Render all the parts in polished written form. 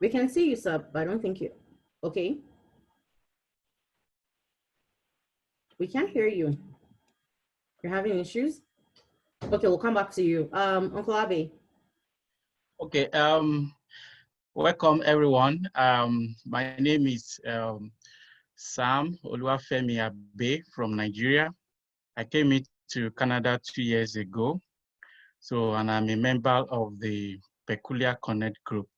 We can see you, sir, but I don't think you. Okay. We can't hear you. You're having issues? Okay, we'll come back to you. Uncle Abe. Okay, welcome everyone. My name is Sam Oluwafemi Abe from Nigeria. I came into Canada 2 years ago. So, and I'm a member of the Peculiar Connect group.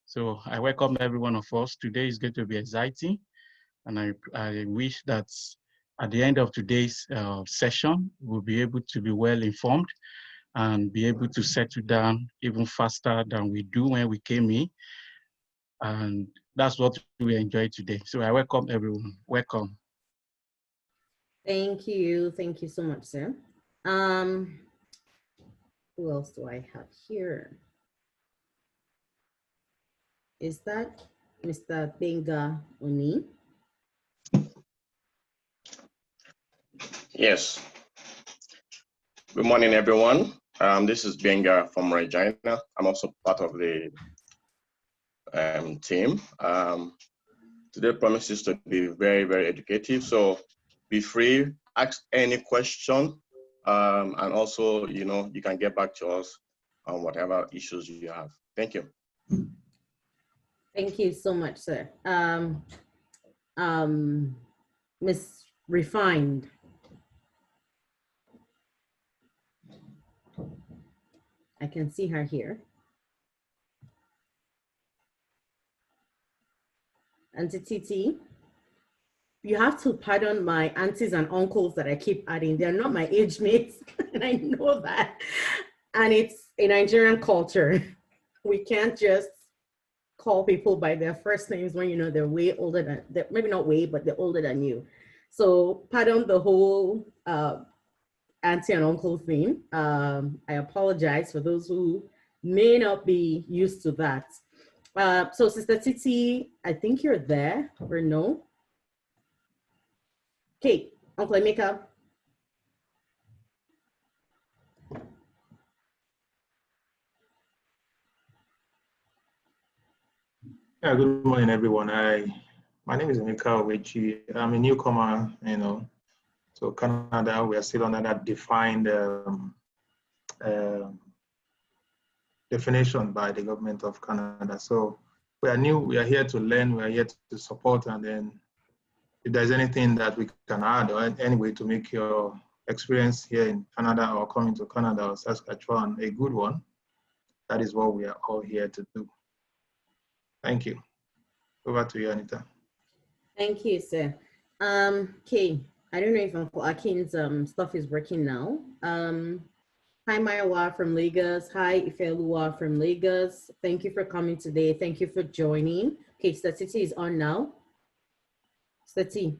So I welcome every one of us. Today is going to be exciting. And I wish that at the end of today's session, we'll be able to be well informed and be able to settle down even faster than we do when we came in. And that's what we enjoy today. So I welcome everyone. Welcome. Thank you. Thank you so much, sir. Who else do I have here? Is that Mr. Benga Oni? Yes. Good morning, everyone. This is Benga from Regina. I'm also part of the team. Today promises to be very, very educative. So be free, ask any question, and also, you can get back to us on whatever issues you have. Thank you. Thank you so much, sir. Miss Refined. I can see her here. Auntie Titi, you have to pardon my aunties and uncles that I keep adding. They're not my age mates, and I know that. And it's a Nigerian culture. We can't just call people by their first names when they're way older than, maybe not way, but they're older than you. So pardon the whole auntie and uncle thing. I apologize for those who may not be used to that. So Sister Titi, I think you're there, or no? Okay, Uncle Emeka. Yeah, good morning, everyone. My name is Emeka Owechi. I'm a newcomer, to Canada. We are still under that defined definition by the government of Canada. So we are new, we are here to learn, we are here to support, and then if there's anything that we can add or any way to make your experience here in Canada or coming to Canada or Saskatchewan a good one, that is what we are all here to do. Thank you. Over to you, Anita. Thank you, sir. Okay, I don't know if Uncle Akin's stuff is working now. Hi, Mayawa from Lagos. Hi, Ifelua from Lagos. Thank you for coming today. Thank you for joining. Okay, Stati is on now. Stati.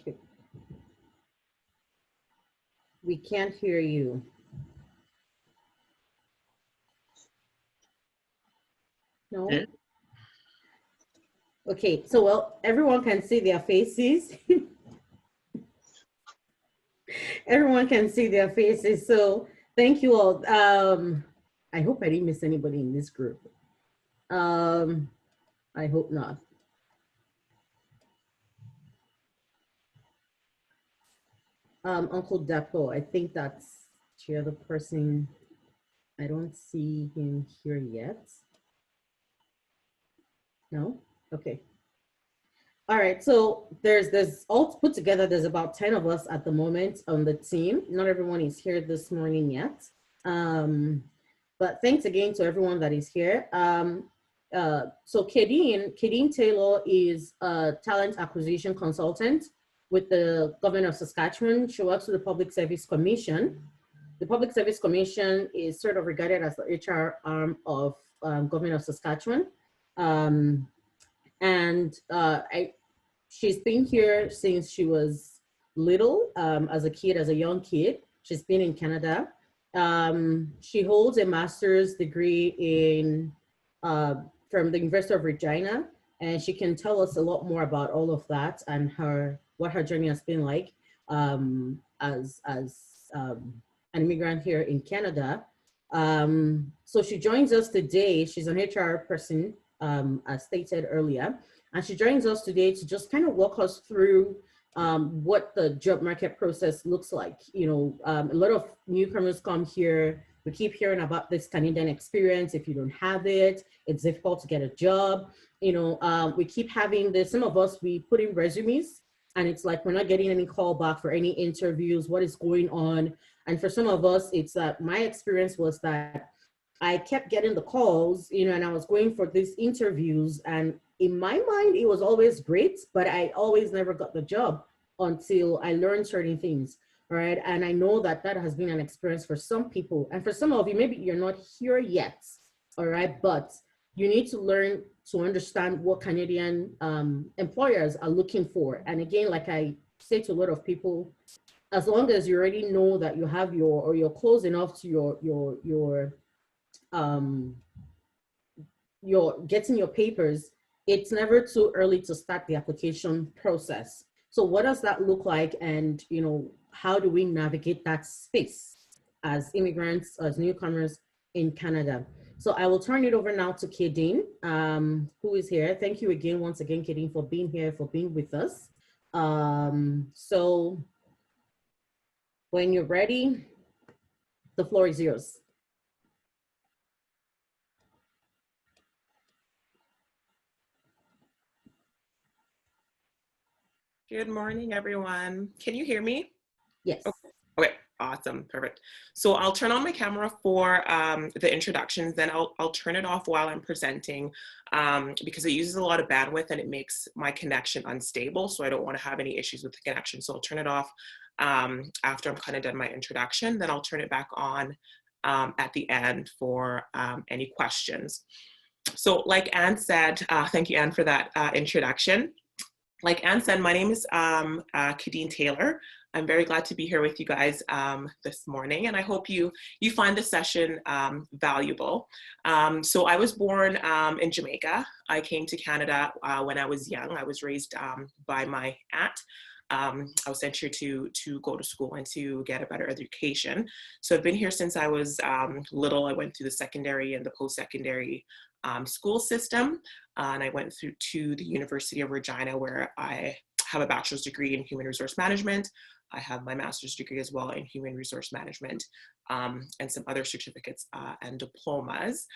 Okay. We can't hear you. No? Yeah. Okay, so well, everyone can see their faces. Everyone can see their faces. So thank you all. I hope I didn't miss anybody in this group. I hope not. Uncle Dapo, I think that's the other person. I don't see him here yet. No? Okay. All right, so there's all put together, there's about 10 of us at the moment on the team. Not everyone is here this morning yet. But thanks again to everyone that is here. So Kadine Taylor is a talent acquisition consultant with the government of Saskatchewan. She works with the Public Service Commission. The Public Service Commission is sort of regarded as the HR arm of government of Saskatchewan. She's been here since she was little, as a young kid. She's been in Canada. She holds a master's degree in from the University of Regina, and she can tell us a lot more about all of that and what her journey has been like as an immigrant here in Canada. So she joins us today. She's an HR person, as stated earlier, and she joins us today to just kind of walk us through what the job market process looks like. You know, a lot of newcomers come here. We keep hearing about this Canadian experience. If you don't have it, it's difficult to get a job. You know, we keep having this. Some of us, we put in resumes, and it's like we're not getting any call back for any interviews. What is going on? And for some of us, it's that my experience was that I kept getting the calls, you know, and I was going for these interviews, and in my mind, it was always great, but I always never got the job until I learned certain things, right? And I know that that has been an experience for some people. And for some of you, maybe you're not here yet, all right? But you need to learn to understand what Canadian employers are looking for. And again, like I say to a lot of people, as long as you already know that you have your, or you're close enough to your getting your papers, it's never too early to start the application process. So what does that look like? And, you know, how do we navigate that space as immigrants, as newcomers in Canada? So I will turn it over now to Kadine, who is here. Thank you again, once again, Kadine, for being here, for being with us. So when you're ready, the floor is yours. Good morning, everyone. Can you hear me? Yes. Okay, awesome, perfect. So I'll turn on my camera for the introductions, then I'll turn it off while I'm presenting because it uses a lot of bandwidth and it makes my connection unstable. So I don't want to have any issues with the connection. So I'll turn it off after I'm kind of done my introduction, then I'll turn it back on at the end for any questions. So like Anne said, thank you, Anne, for that introduction. Like Anne said, my name is Kadine Taylor. I'm very glad to be here with you guys this morning, and I hope you find this session valuable. So I was born in Jamaica. I came to Canada when I was young. I was raised by my aunt. I was sent here to go to school and to get a better education. So I've been here since I was little. I went through the secondary and the post-secondary school system. And I went through to the University of Regina, where I have a bachelor's degree in human resource management. I have my master's degree as well in human resource management and some other certificates and diplomas.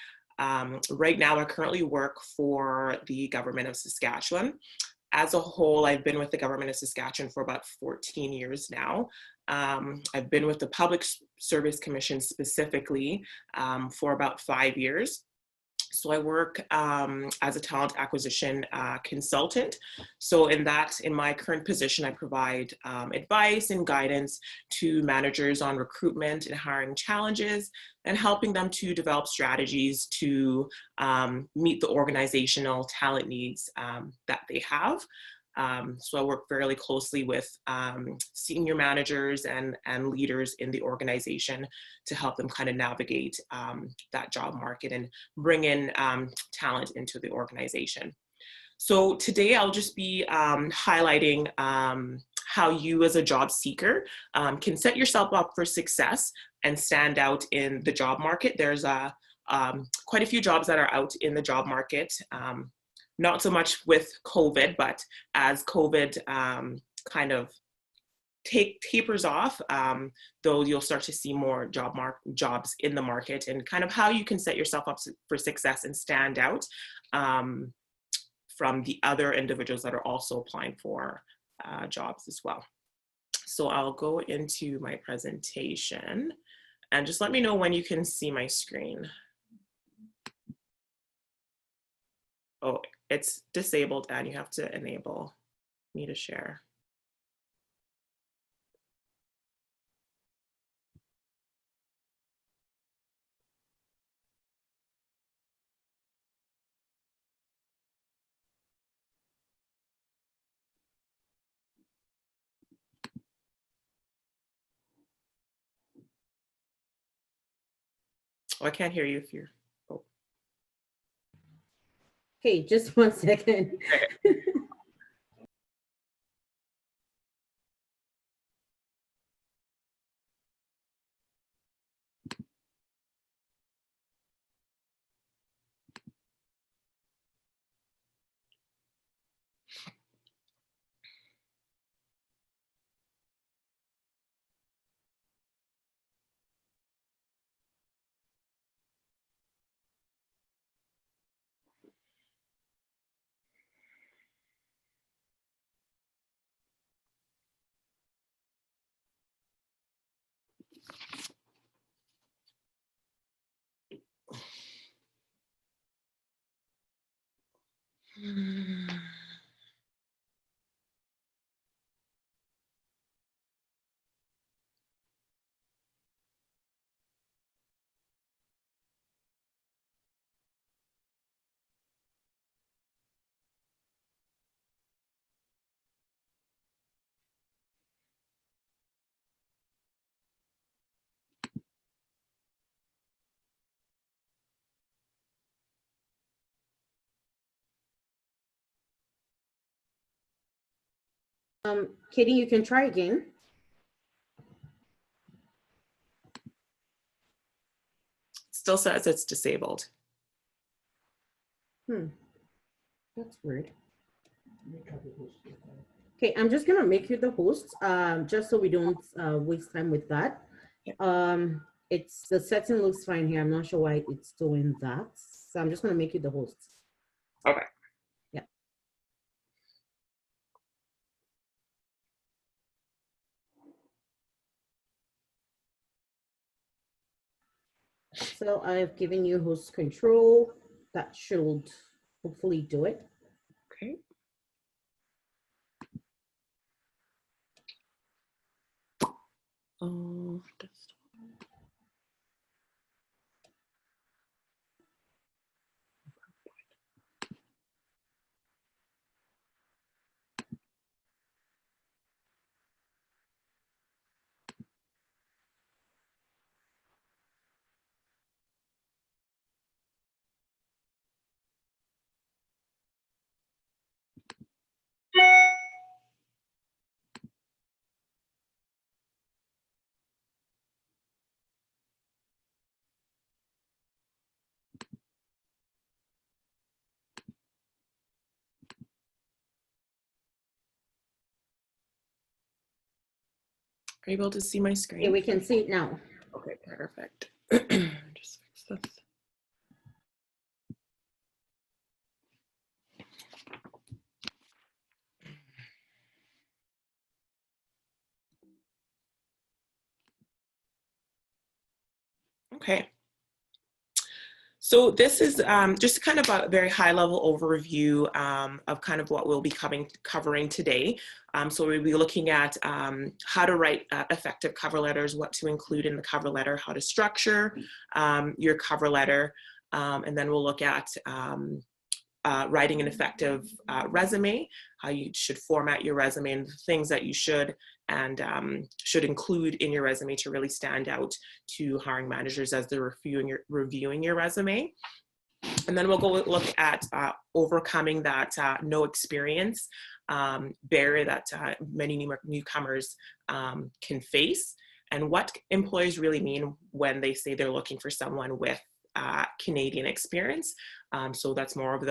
Right now, I currently work for the government of Saskatchewan. As a whole, I've been with the government of Saskatchewan for about 14 years now. I've been with the Public Service Commission specifically for about 5 years. So I work as a talent acquisition consultant. So in my current position, I provide advice and guidance to managers on recruitment and hiring challenges and helping them to develop strategies to meet the organizational talent needs that they have. So I work fairly closely with senior managers and leaders in the organization to help them kind of navigate that job market and bring in talent into the organization. So today I'll just be highlighting how you as a job seeker can set yourself up for success and stand out in the job market. There's quite a few jobs that are out in the job market. Not so much with COVID, but as COVID kind of tapers off, though you'll start to see more jobs in the market, and kind of how you can set yourself up for success and stand out from the other individuals that are also applying for jobs as well. So I'll go into my presentation and just let me know when you can see my screen. Oh, it's disabled and you have to enable me to share. Oh, I can't hear you if you're, oh. Okay, just 1 second. Katie, you can try again. Still says it's disabled. That's weird. Okay, I'm just gonna make you the host, just so we don't waste time with that. It's the setting looks fine here. I'm not sure why it's doing that. So I'm just gonna make you the host. Okay. Yeah. So I've given you host control. That should hopefully do it. Okay. Are you able to see my screen? Yeah, we can see it now. Okay, perfect. Just fix this. Okay. So this is just kind of a very high level overview of kind of what we'll be covering today. So we'll be looking at how to write effective cover letters, what to include in the cover letter, how to structure your cover letter, and then we'll look at writing an effective resume, how you should format your resume, and the things that you should and should include in your resume to really stand out to hiring managers as they're reviewing your resume. And then we'll go look at overcoming that no experience barrier that many newcomers can face, and what employers really mean when they say they're looking for someone with Canadian experience. So that's more of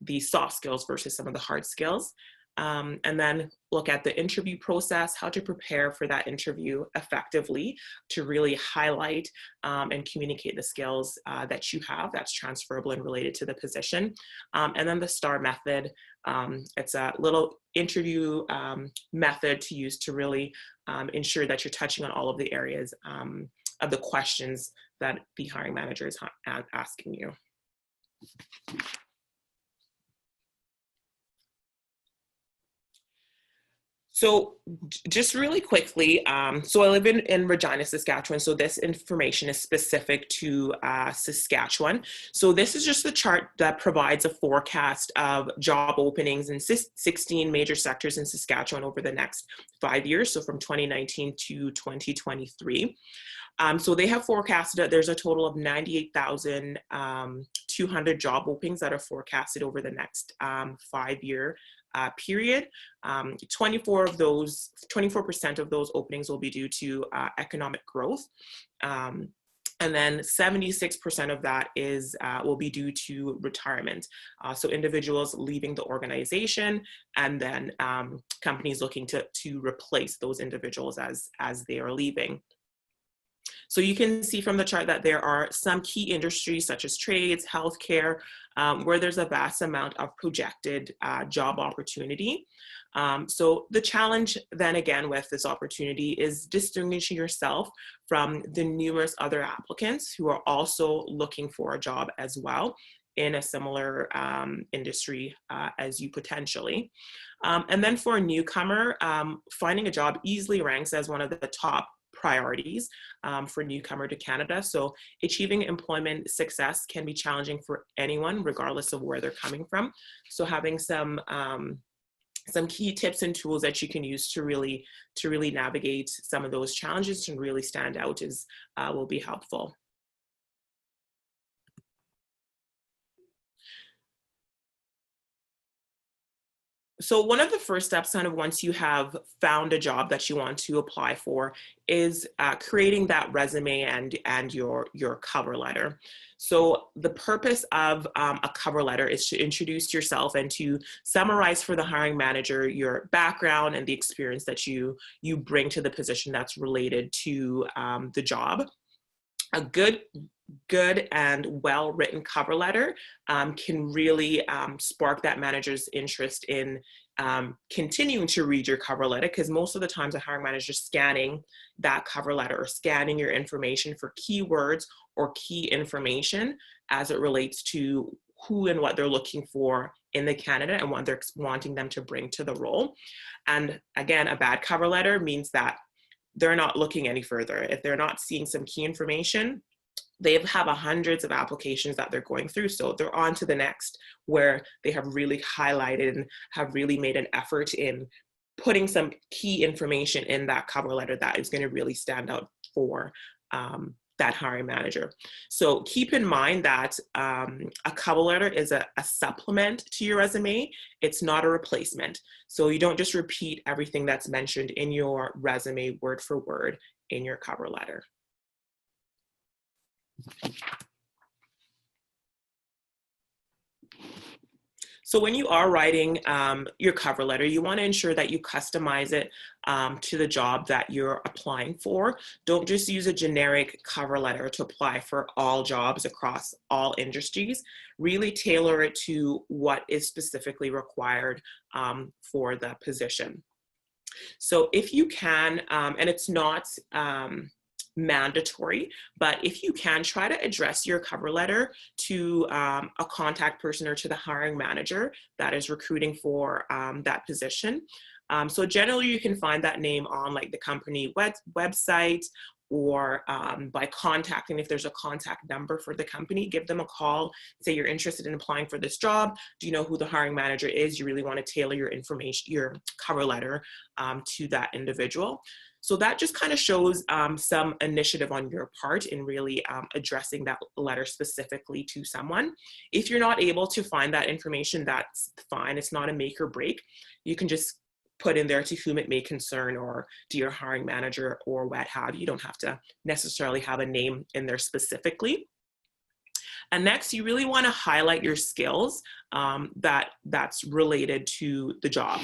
the soft skills versus some of the hard skills. And then look at the interview process, how to prepare for that interview effectively to really highlight and communicate the skills that you have that's transferable and related to the position. And then the STAR method, it's a little interview method to use to really ensure that you're touching on all of the areas of the questions that the hiring manager is asking you. So just really quickly, so I live in Regina, Saskatchewan, so this information is specific to Saskatchewan. So this is just the chart that provides a forecast of job openings in 16 major sectors in Saskatchewan over the next 5 years, so from 2019 to 2023. So they have forecasted that there's a total of 98,200 job openings that are forecasted over the next 5-year period. 24% of those openings will be due to economic growth. And then 76% of that will be due to retirement. So individuals leaving the organization, and then companies looking to replace those individuals as they are leaving. So you can see from the chart that there are some key industries such as trades, healthcare, where there's a vast amount of projected job opportunity. So the challenge then again with this opportunity is distinguishing yourself from the numerous other applicants who are also looking for a job as well. in a similar industry as you potentially. And then for a newcomer, finding a job easily ranks as one of the top priorities for a newcomer to Canada. So achieving employment success can be challenging for anyone, regardless of where they're coming from. So having some key tips and tools that you can use to really navigate some of those challenges and really stand out will be helpful. So one of the first steps, kind of once you have found a job that you want to apply for, is creating that resume and your cover letter. So the purpose of a cover letter is to introduce yourself and to summarize for the hiring manager your background and the experience that you bring to the position that's related to the job. A good and well-written cover letter can really spark that manager's interest in continuing to read your cover letter, because most of the times a hiring manager is scanning that cover letter or scanning your information for keywords or key information as it relates to who and what they're looking for in the candidate and what they're wanting them to bring to the role. And again, a bad cover letter means that they're not looking any further. If they're not seeing some key information, they have hundreds of applications that they're going through. So they're on to the next, where they have really highlighted and have really made an effort in putting some key information in that cover letter that is going to really stand out for that hiring manager. So keep in mind that a cover letter is a supplement to your resume. It's not a replacement. So you don't just repeat everything that's mentioned in your resume word for word in your cover letter. So when you are writing your cover letter, you want to ensure that you customize it to the job that you're applying for. Don't just use a generic cover letter to apply for all jobs across all industries. Really tailor it to what is specifically required for the position. So if you can, and it's not mandatory, but if you can, try to address your cover letter to a contact person or to the hiring manager that is recruiting for that position. So generally you can find that name on like the company website, or by contacting, if there's a contact number for the company, give them a call, say you're interested in applying for this job. Do you know who the hiring manager is? You really want to tailor your information, your cover letter to that individual. So that just kind of shows some initiative on your part in really addressing that letter specifically to someone. If you're not able to find that information, that's fine. It's not a make or break. You can just put in there to whom it may concern, or to your hiring manager, or what have you. You don't have to necessarily have a name in there specifically. And next, you really want to highlight your skills that's related to the job.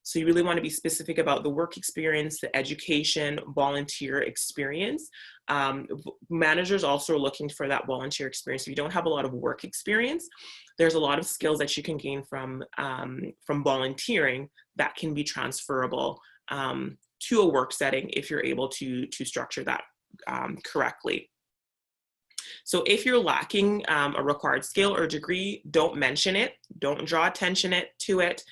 So you really want to be specific about the work experience, the education, volunteer experience. Managers also are looking for that volunteer experience. If you don't have a lot of work experience, there's a lot of skills that you can gain from volunteering that can be transferable to a work setting if you're able to structure that correctly. So if you're lacking a required skill or degree, don't mention it. Don't draw attention to it.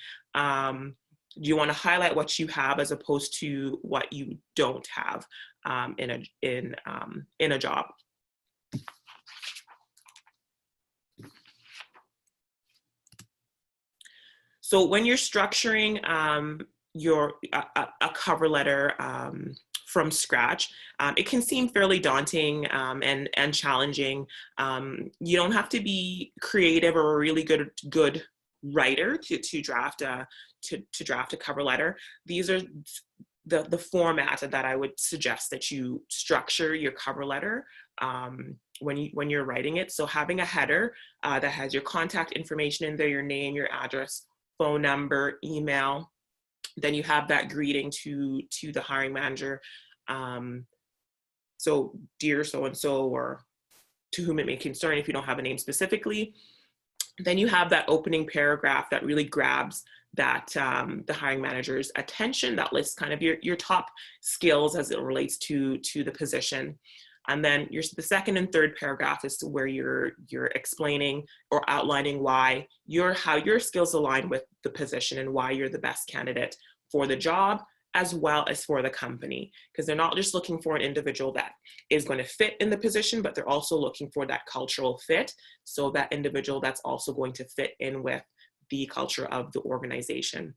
You want to highlight what you have as opposed to what you don't have in a job. So when you're structuring a cover letter from scratch, it can seem fairly daunting and challenging. You don't have to be creative or a really good writer to draft a cover letter. These are the format that I would suggest that you structure your cover letter when you're writing it. So having a header that has your contact information in there, your name, your address, phone number, email. Then you have that greeting to the hiring manager. So dear so-and-so, or to whom it may concern if you don't have a name specifically. Then you have that opening paragraph that really grabs that the hiring manager's attention, that lists kind of your top skills as it relates to the position. And then the second and third paragraph is where you're explaining or outlining why how your skills align with the position and why you're the best candidate for the job as well as for the company. Because they're not just looking for an individual that is going to fit in the position, but they're also looking for that cultural fit. So that individual that's also going to fit in with the culture of the organization.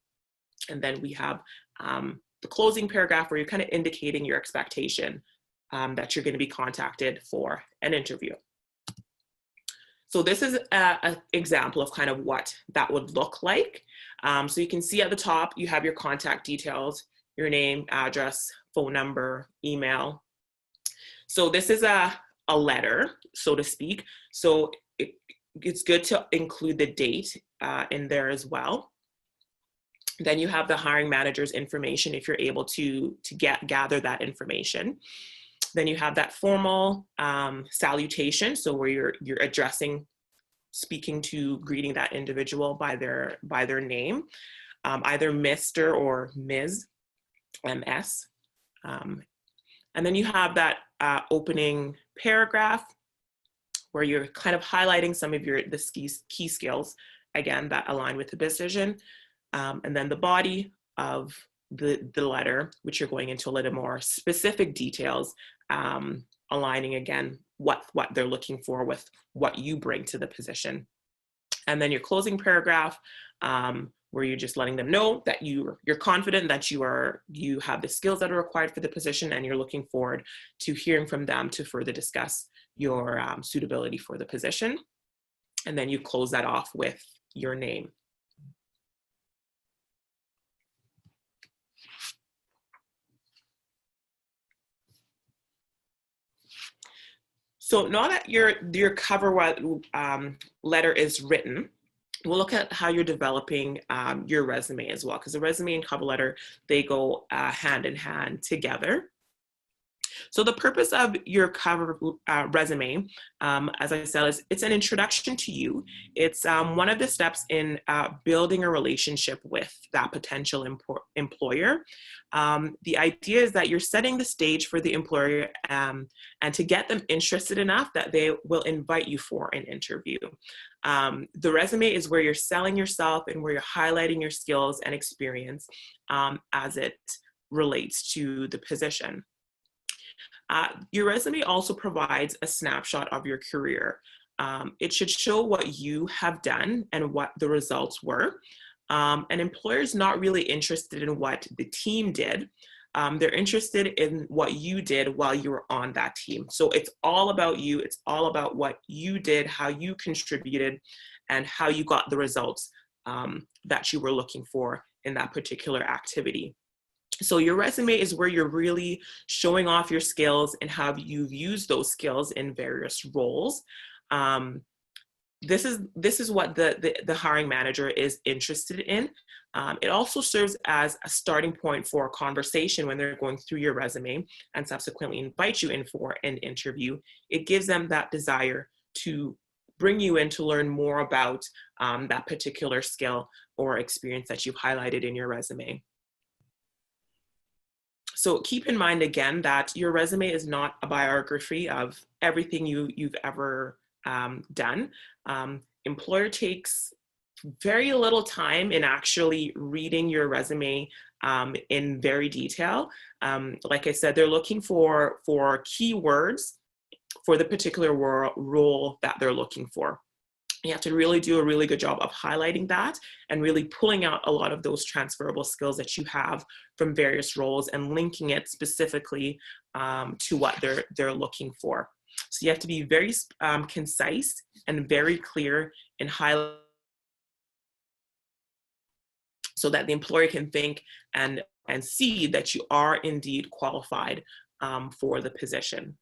And then we have the closing paragraph where you're kind of indicating your expectation that you're going to be contacted for an interview. So this is an example of kind of what that would look like. So you can see at the top, you have your contact details, your name, address, phone number, email. So this is a letter, so to speak. So it's good to include the date in there as well. Then you have the hiring manager's information if you're able to gather that information. Then you have that formal salutation, so where you're addressing, speaking to, greeting that individual by their name, either Mr. or Ms. MS. And then you have that opening paragraph where you're kind of highlighting some of the key skills, again, that align with the position. And then the body of the letter, which you're going into a little more specific details, aligning again what they're looking for with what you bring to the position. And then your closing paragraph, where you're just letting them know that you're confident that you have the skills that are required for the position, and you're looking forward to hearing from them to further discuss your suitability for the position. And then you close that off with your name. So now that your cover letter is written, we'll look at how you're developing your resume as well, because the resume and cover letter, they go hand in hand together. So the purpose of your cover resume, as I said, is it's an introduction to you. It's one of the steps in building a relationship with that potential employer. The idea is that you're setting the stage for the employer and to get them interested enough that they will invite you for an interview. The resume is where you're selling yourself and where you're highlighting your skills and experience as it relates to the position. Your resume also provides a snapshot of your career. It should show what you have done and what the results were. An employer is not really interested in what the team did. They're interested in what you did while you were on that team. So it's all about you. It's all about what you did, how you contributed, and how you got the results that you were looking for in that particular activity. So your resume is where you're really showing off your skills and how you've used those skills in various roles. This is what the hiring manager is interested in. It also serves as a starting point for a conversation when they're going through your resume and subsequently invite you in for an interview. It gives them that desire to bring you in to learn more about that particular skill or experience that you've highlighted in your resume. So keep in mind again that your resume is not a biography of everything you've ever done. Employer takes very little time in actually reading your resume in very detail. Like I said, they're looking for keywords for the particular role that they're looking for. You have to really do a really good job of highlighting that and really pulling out a lot of those transferable skills that you have from various roles and linking it specifically to what they're looking for. So you have to be very concise and very clear in highlighting so that the employer can think and see that you are indeed qualified for the position.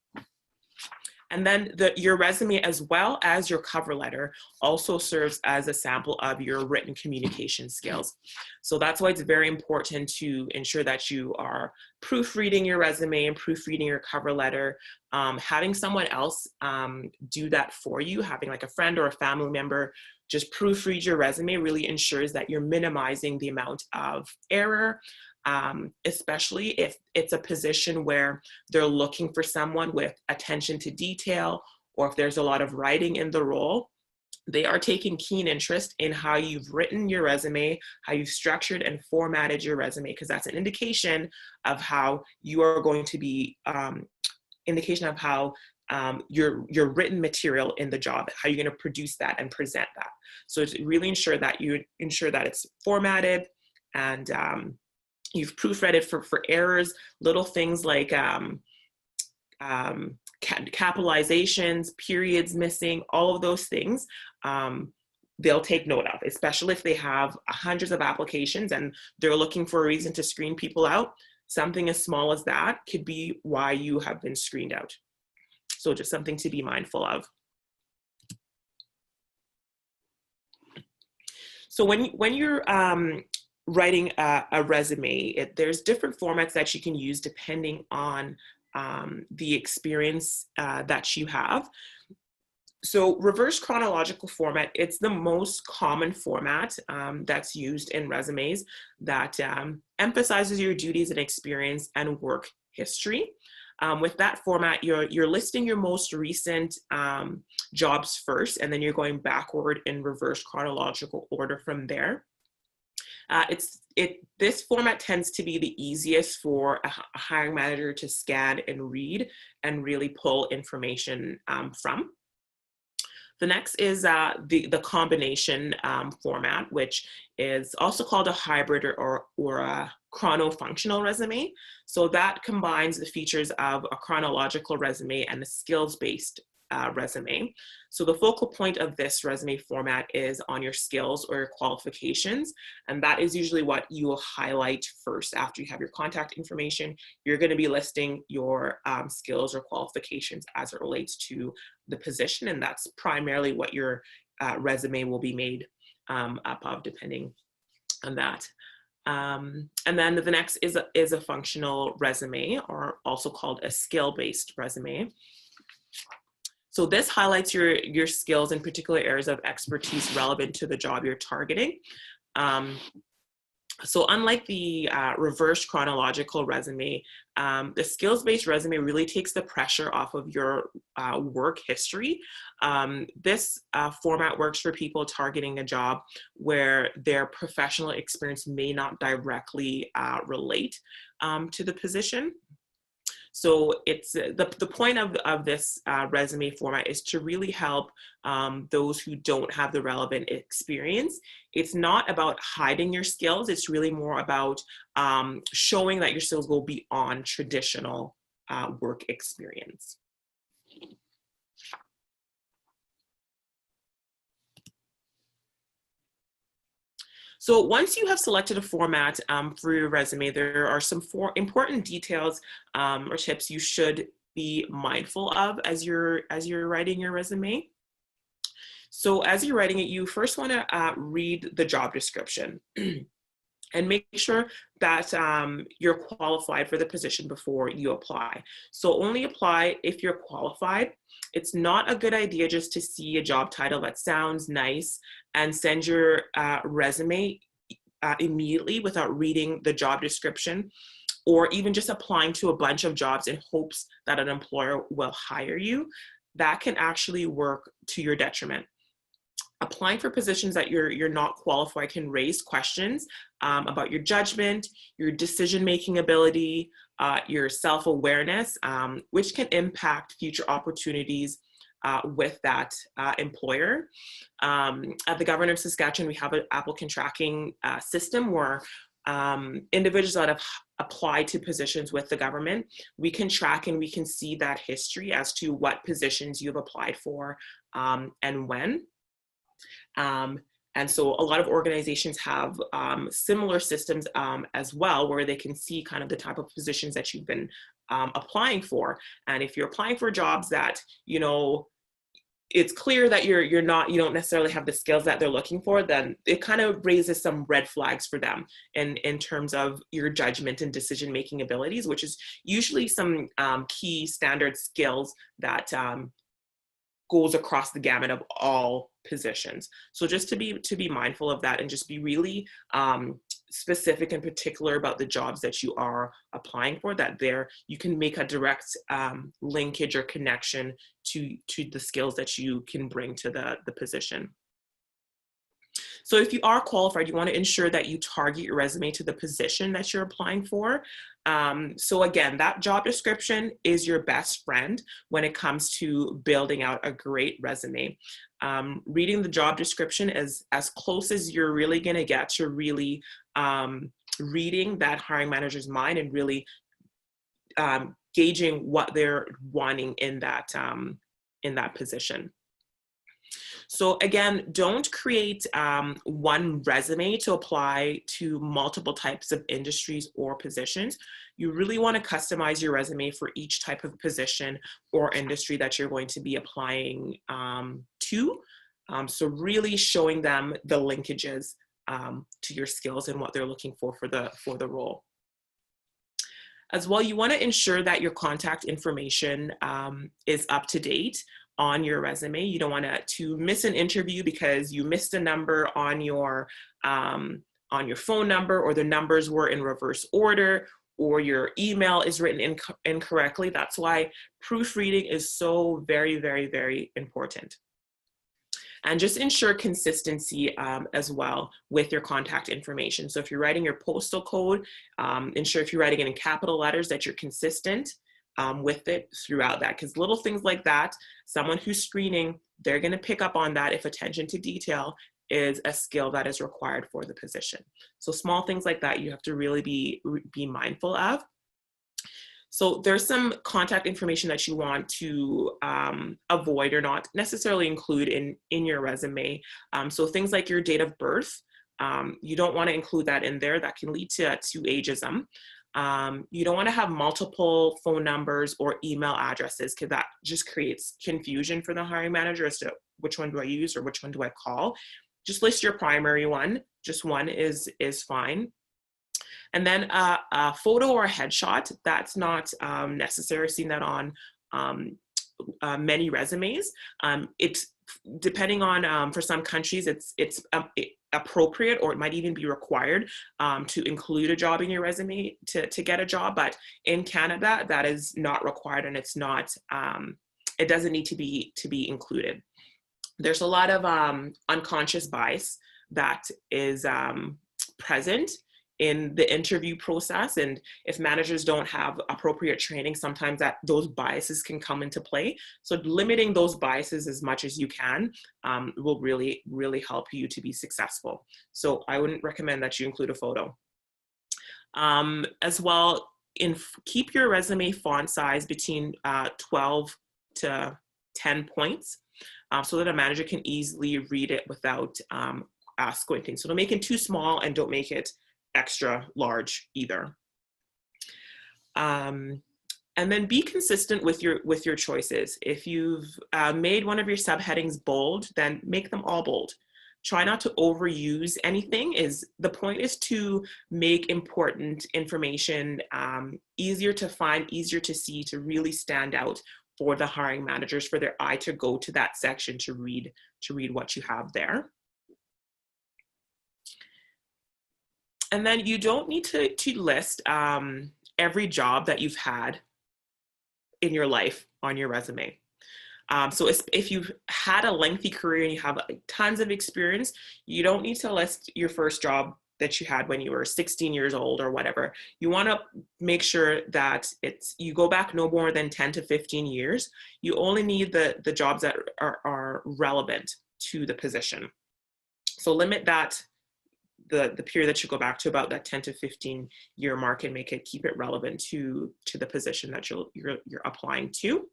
And then your resume, as well as your cover letter, also serves as a sample of your written communication skills. So that's why it's very important to ensure that you are proofreading your resume and proofreading your cover letter. Having someone else do that for you, having like a friend or a family member just proofread your resume really ensures that you're minimizing the amount of error especially if it's a position where they're looking for someone with attention to detail, or if there's a lot of writing in the role. They are taking keen interest in how you've written your resume, how you've structured and formatted your resume, because that's an indication of how you are going to be, indication of how your written material in the job, how you're going to produce that and present that. So to really ensure that it's formatted and you've proofread it for errors, little things like capitalizations, periods missing, all of those things, they'll take note of, especially if they have hundreds of applications and they're looking for a reason to screen people out. Something as small as that could be why you have been screened out. So just something to be mindful of. So when you're writing a resume, there's different formats that you can use depending on the experience that you have. So reverse chronological format, it's the most common format that's used in resumes that emphasizes your duties and experience and work history. With that format, you're listing your most recent jobs first, and then you're going backward in reverse chronological order from there. This format tends to be the easiest for a hiring manager to scan and read and really pull information from. The next is the combination format, which is also called a hybrid or a chrono-functional resume. So that combines the features of a chronological resume and a skills-based resume. So the focal point of this resume format is on your skills or your qualifications, and that is usually what you will highlight first. After you have your contact information, you're going to be listing your skills or qualifications as it relates to the position, and that's primarily what your resume will be made up of, depending on that. And then the next is a functional resume, or also called a skill-based resume. So this highlights your skills in particular areas of expertise relevant to the job you're targeting. So unlike the reverse chronological resume, the skills-based resume really takes the pressure off of your work history. This format works for people targeting a job where their professional experience may not directly relate to the position. So it's the point of this resume format is to really help those who don't have the relevant experience. It's not about hiding your skills. It's really more about showing that your skills go beyond traditional work experience. So once you have selected a format for your resume, there are some important details or tips you should be mindful of as you're writing your resume. So as you're writing it, you first want to read the job description and make sure that you're qualified for the position before you apply. So only apply if you're qualified. It's not a good idea just to see a job title that sounds nice and send your resume immediately without reading the job description, or even just applying to a bunch of jobs in hopes that an employer will hire you. That can actually work to your detriment. Applying for positions that you're not qualified can raise questions about your judgment, your decision-making ability, your self-awareness, which can impact future opportunities with that employer. At the Government of Saskatchewan, we have an applicant tracking system where individuals that have applied to positions with the government, we can track and we can see that history as to what positions you've applied for and when. And so a lot of organizations have similar systems as well, where they can see kind of the type of positions that you've been applying for. And if you're applying for jobs that, you know, it's clear that you don't necessarily have the skills that they're looking for, then it kind of raises some red flags for them in terms of your judgment and decision-making abilities, which is usually some key standard skills that goes across the gamut of all positions. So just to be mindful of that and just be really specific and particular about the jobs that you are applying for, that there you can make a direct linkage or connection to the skills that you can bring to the position. So if you are qualified, you want to ensure that you target your resume to the position that you're applying for. So again, that job description is your best friend when it comes to building out a great resume. Reading the job description is as close as you're really going to get to really reading that hiring manager's mind and really gauging what they're wanting in that position. So again, don't create one resume to apply to multiple types of industries or positions. You really want to customize your resume for each type of position or industry that you're going to be applying to. So really showing them the linkages to your skills and what they're looking for the role. As well, you want to ensure that your contact information is up to date on your resume. You don't want to miss an interview because you missed a number on your phone number, or the numbers were in reverse order, or your email is written incorrectly. That's why proofreading is so very, very, very important. And just ensure consistency as well with your contact information. So if you're writing your postal code, ensure if you're writing it in capital letters that you're consistent with it throughout that, because little things like that, someone who's screening, they're going to pick up on that if attention to detail is a skill that is required for the position. So small things like that you have to really be mindful of. So there's some contact information that you want to avoid or not necessarily include in your resume. So things like your date of birth, you don't want to include that in there. That can lead to ageism. You don't want to have multiple phone numbers or email addresses, because that just creates confusion for the hiring manager as to which one do I use or which one do I call. Just list your primary one. Just one is fine. And then a photo or a headshot, that's not necessary. I've seen that on many resumes. It's depending on, for some countries, it's appropriate, or it might even be required to include a job in your resume to get a job. But in Canada, that is not required, and it's not, it doesn't need to be included. There's a lot of unconscious bias that is present in the interview process, and if managers don't have appropriate training, sometimes those biases can come into play. So limiting those biases as much as you can will really, really help you to be successful. So I wouldn't recommend that you include a photo. As well, keep your resume font size between 12 to 10 points so that a manager can easily read it without squinting. So don't make it too small, and don't make it extra large either. And then be consistent with your choices. If you've made one of your subheadings bold, then make them all bold. Try not to overuse anything. The point is to make important information easier to find, easier to see, to really stand out for the hiring managers, for their eye to go to that section to read what you have there. And then you don't need to list every job that you've had in your life on your resume. So if you've had a lengthy career and you have tons of experience, you don't need to list your first job that you had when you were 16 years old or whatever. You want to make sure that you go back no more than 10 to 15 years. You only need the jobs that are relevant to the position. So limit that, the period that you go back to, about that 10 to 15 year mark, and keep it relevant to the position that you're applying to.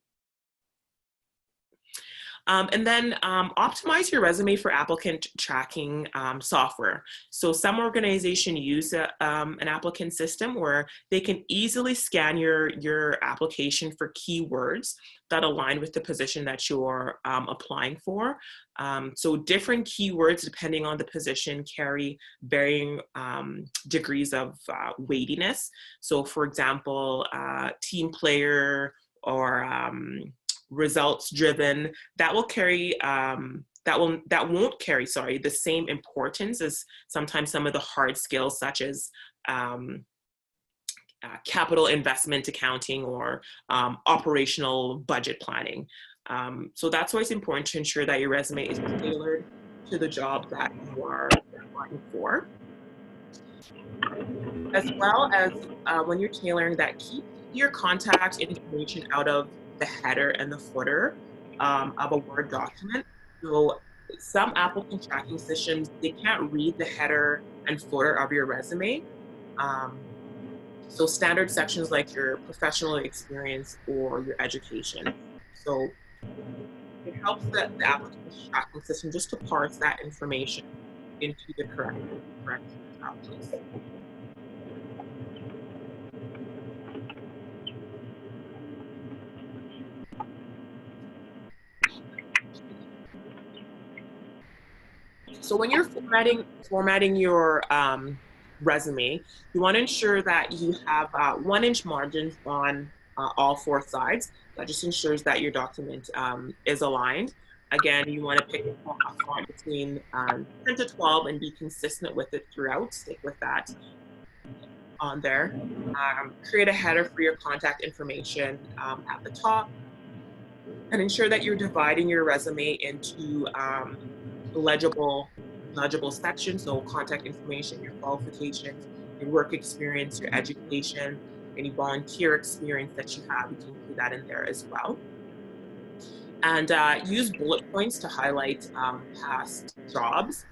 And then optimize your resume for applicant tracking software. So some organizations use an applicant system where they can easily scan your application for keywords that align with the position that you're applying for. So different keywords, depending on the position, carry varying degrees of weightiness. So for example, team player or results driven, that will carry that won't carry, sorry, the same importance as sometimes some of the hard skills such as capital investment accounting or operational budget planning. So that's why it's important to ensure that your resume is tailored to the job that you are applying for. As well as when you're tailoring that, keep your contact information out of the header and the footer of a Word document. So some applicant tracking systems, they can't read the header and footer of your resume. So standard sections like your professional experience or your education. So it helps the applicant tracking system just to parse that information into the correct place. So when you're formatting your resume, you want to ensure that you have 1-inch margins on all 4 sides. That just ensures that your document is aligned. Again, you want to pick a font between 10 to 12 and be consistent with it throughout. Stick with that on there. Create a header for your contact information at the top, and ensure that you're dividing your resume into legible sections. So contact information, your qualifications, your work experience, your education, any volunteer experience that you have, you can include that in there as well. And use bullet points to highlight past jobs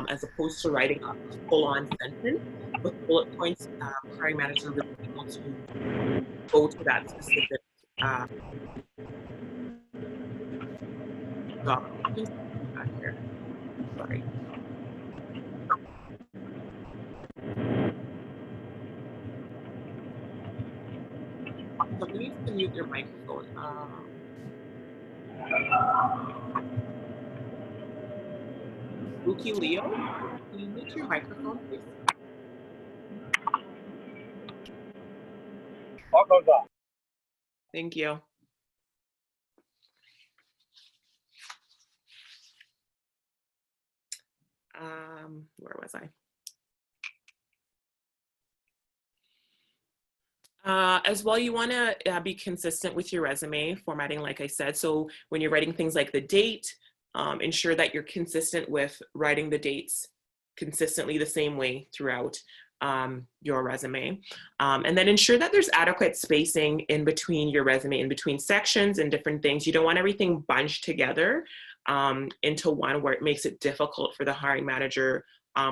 as opposed to writing a full-on sentence. With bullet points, hiring manager will be able to go to that specific job. Here. Sorry. So you need to mute your microphone. Ruki Leo, can you mute your microphone, please? Thank you. Where was I? As well, you want to be consistent with your resume formatting, like I said. So when you're writing things like the date, ensure that you're consistent with writing the dates consistently the same way throughout your resume. And then ensure that there's adequate spacing in between your resume, in between sections and different things. You don't want everything bunched together into one where it makes it difficult for the hiring manager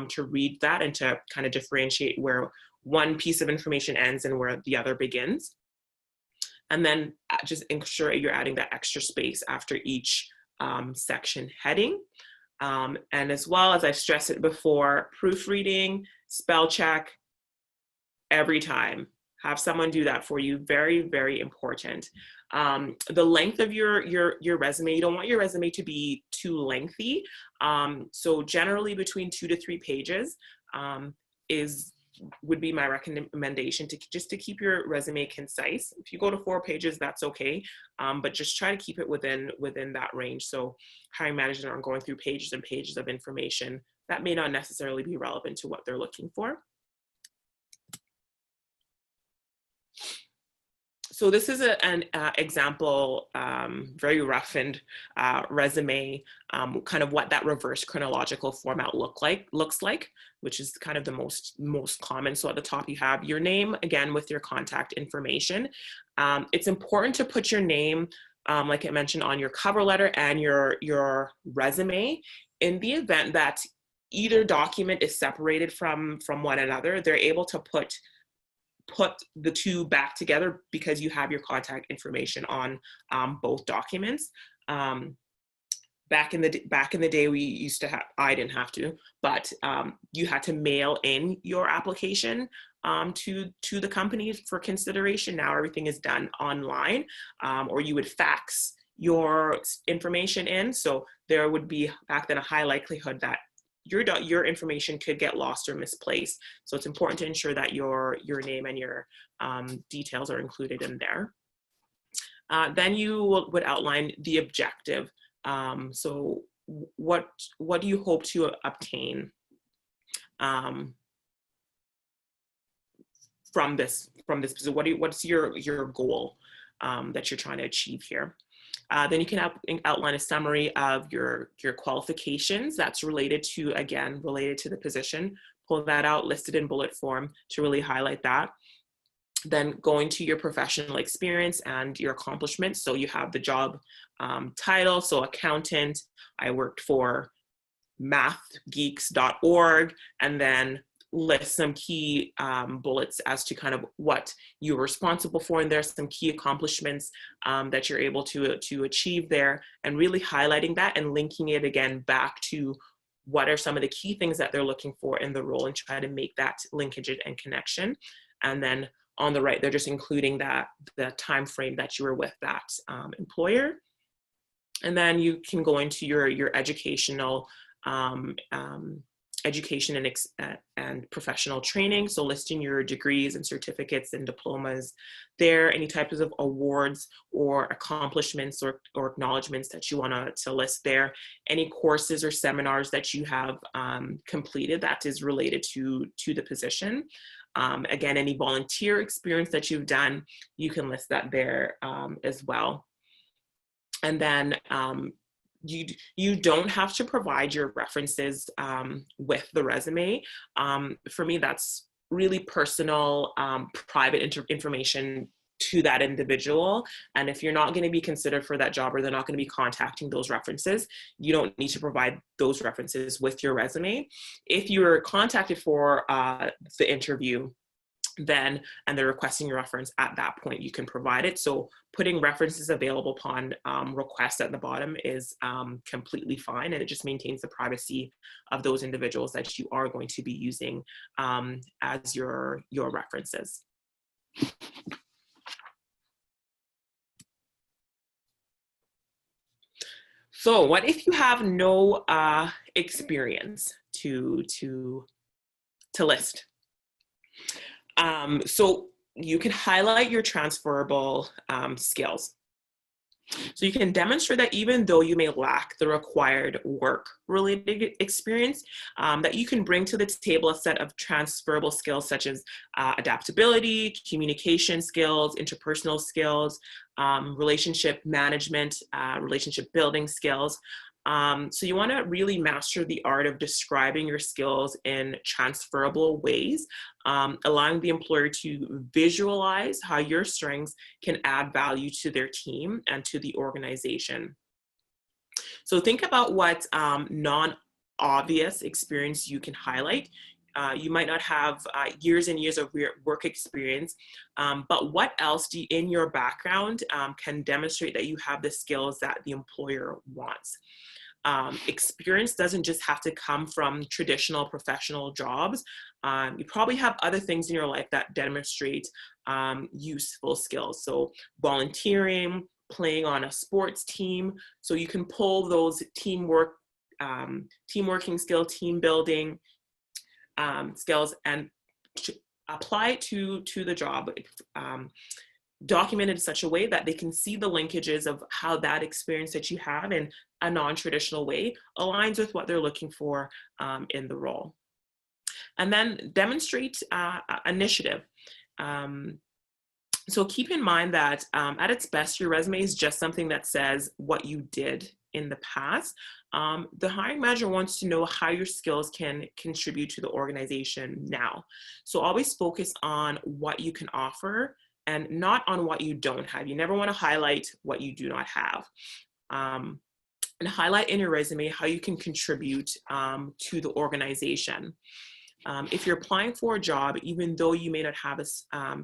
to read that and to kind of differentiate where one piece of information ends and where the other begins. And then just ensure you're adding that extra space after each section heading. And as well, as I've stressed it before, proofreading, spell check every time. Have someone do that for you. Very, very important. The length of your resume, you don't want your resume to be too lengthy. So generally between 2 to 3 pages would be my recommendation, to keep your resume concise. If you go to 4 pages, that's okay, but just try to keep it within that range. So hiring managers aren't going through pages and pages of information that may not necessarily be relevant to what they're looking for. So this is an example, very roughened resume, kind of what that reverse chronological format looks like, which is kind of the most common. So at the top you have your name, again, with your contact information. It's important to put your name, like I mentioned, on your cover letter and your resume. In the event that either document is separated from one another, they're able to put the two back together because you have your contact information on both documents. Back in the day, we used to have, I didn't have to, but you had to mail in your application to the company for consideration. Now everything is done online, or you would fax your information in. So there would be back then a high likelihood that your information could get lost or misplaced. So it's important to ensure that your name and your details are included in there. Then you would outline the objective. So what do you hope to obtain from this position? What's your goal that you're trying to achieve here? Then you can outline a summary of your qualifications that's related to the position. Pull that out, listed in bullet form to really highlight that. Then going to your professional experience and your accomplishments. So you have the job title, so accountant. I worked for mathgeeks.org, and then list some key bullets as to kind of what you were responsible for, and there's some key accomplishments that you're able to achieve there, and really highlighting that and linking it again back to what are some of the key things that they're looking for in the role, and try to make that linkage and connection. And then on the right, they're just including the time frame that you were with that employer. And then you can go into your educational education and professional training. So listing your degrees and certificates and diplomas there, any types of awards or accomplishments or acknowledgements that you want to list there, any courses or seminars that you have completed that is related to the position. Again, any volunteer experience that you've done, you can list that there as well. And then you don't have to provide your references with the resume. For me, that's really personal, private information to that individual. And if you're not going to be considered for that job, or they're not going to be contacting those references, you don't need to provide those references with your resume. If you're contacted for the interview, then, and they're requesting your reference, at that point you can provide it. So putting references available upon request at the bottom is completely fine, and it just maintains the privacy of those individuals that you are going to be using as your references. So what if you have no experience to list? So you can highlight your transferable skills. So you can demonstrate that even though you may lack the required work-related experience, that you can bring to the table a set of transferable skills such as adaptability, communication skills, interpersonal skills, relationship management, relationship building skills. So you want to really master the art of describing your skills in transferable ways, allowing the employer to visualize how your strengths can add value to their team and to the organization. So think about what non-obvious experience you can highlight. You might not have years and years of work experience, but what else in your background can demonstrate that you have the skills that the employer wants? Experience doesn't just have to come from traditional professional jobs. You probably have other things in your life that demonstrate useful skills. So volunteering, playing on a sports team. So you can pull those teamworking skill, team building skills, and apply it to the job. Documented in such a way that they can see the linkages of how that experience that you have in a non-traditional way aligns with what they're looking for in the role. And then demonstrate initiative. So keep in mind that at its best, your resume is just something that says what you did in the past. The hiring manager wants to know how your skills can contribute to the organization now. So always focus on what you can offer and not on what you don't have. You never want to highlight what you do not have. And highlight in your resume how you can contribute to the organization. If you're applying for a job, even though you may not have a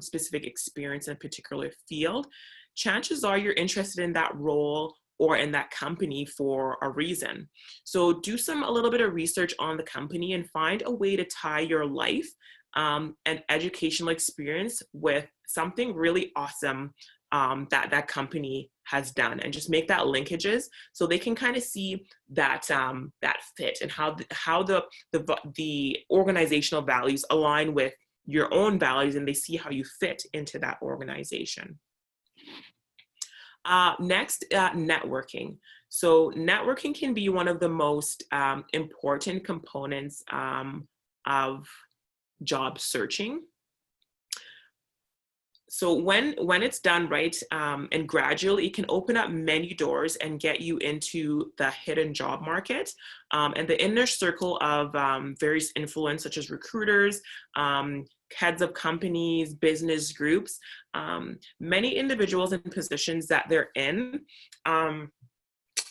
specific experience in a particular field, chances are you're interested in that role or in that company for a reason. So do a little bit of research on the company and find a way to tie your life and educational experience with something really awesome that company has done, and just make that linkages so they can kind of see that that fit and how the organizational values align with your own values, and they see how you fit into that organization. Next, networking. So networking can be one of the most important components of job searching. So when it's done right and gradually, it can open up many doors and get you into the hidden job market and the inner circle of various influence, such as recruiters, heads of companies, business groups, many individuals in positions that they're in.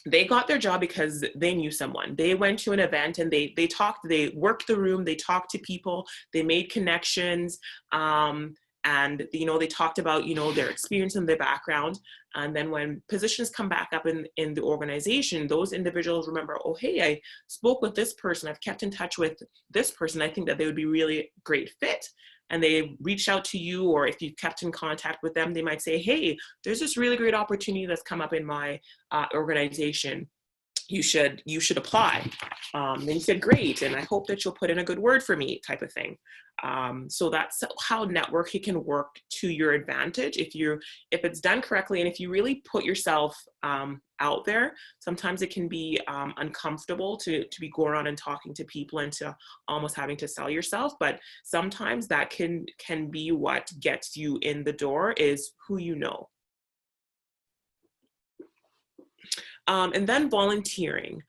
They got their job because they knew someone. They went to an event and they talked, they worked the room, they talked to people, they made connections, and they talked about their experience and their background. And then when positions come back up in the organization, those individuals remember, oh, hey, I spoke with this person, I've kept in touch with this person, I think that they would be really great fit. And they reach out to you, or if you kept in contact with them, they might say, hey, there's this really great opportunity that's come up in my organization. You should apply. Then you said, great, and I hope that you'll put in a good word for me, type of thing. So that's how networking can work to your advantage if it's done correctly, and if you really put yourself out there. Sometimes it can be uncomfortable to be going around and talking to people and to almost having to sell yourself, but sometimes that can be what gets you in the door, is who you know. And then volunteering.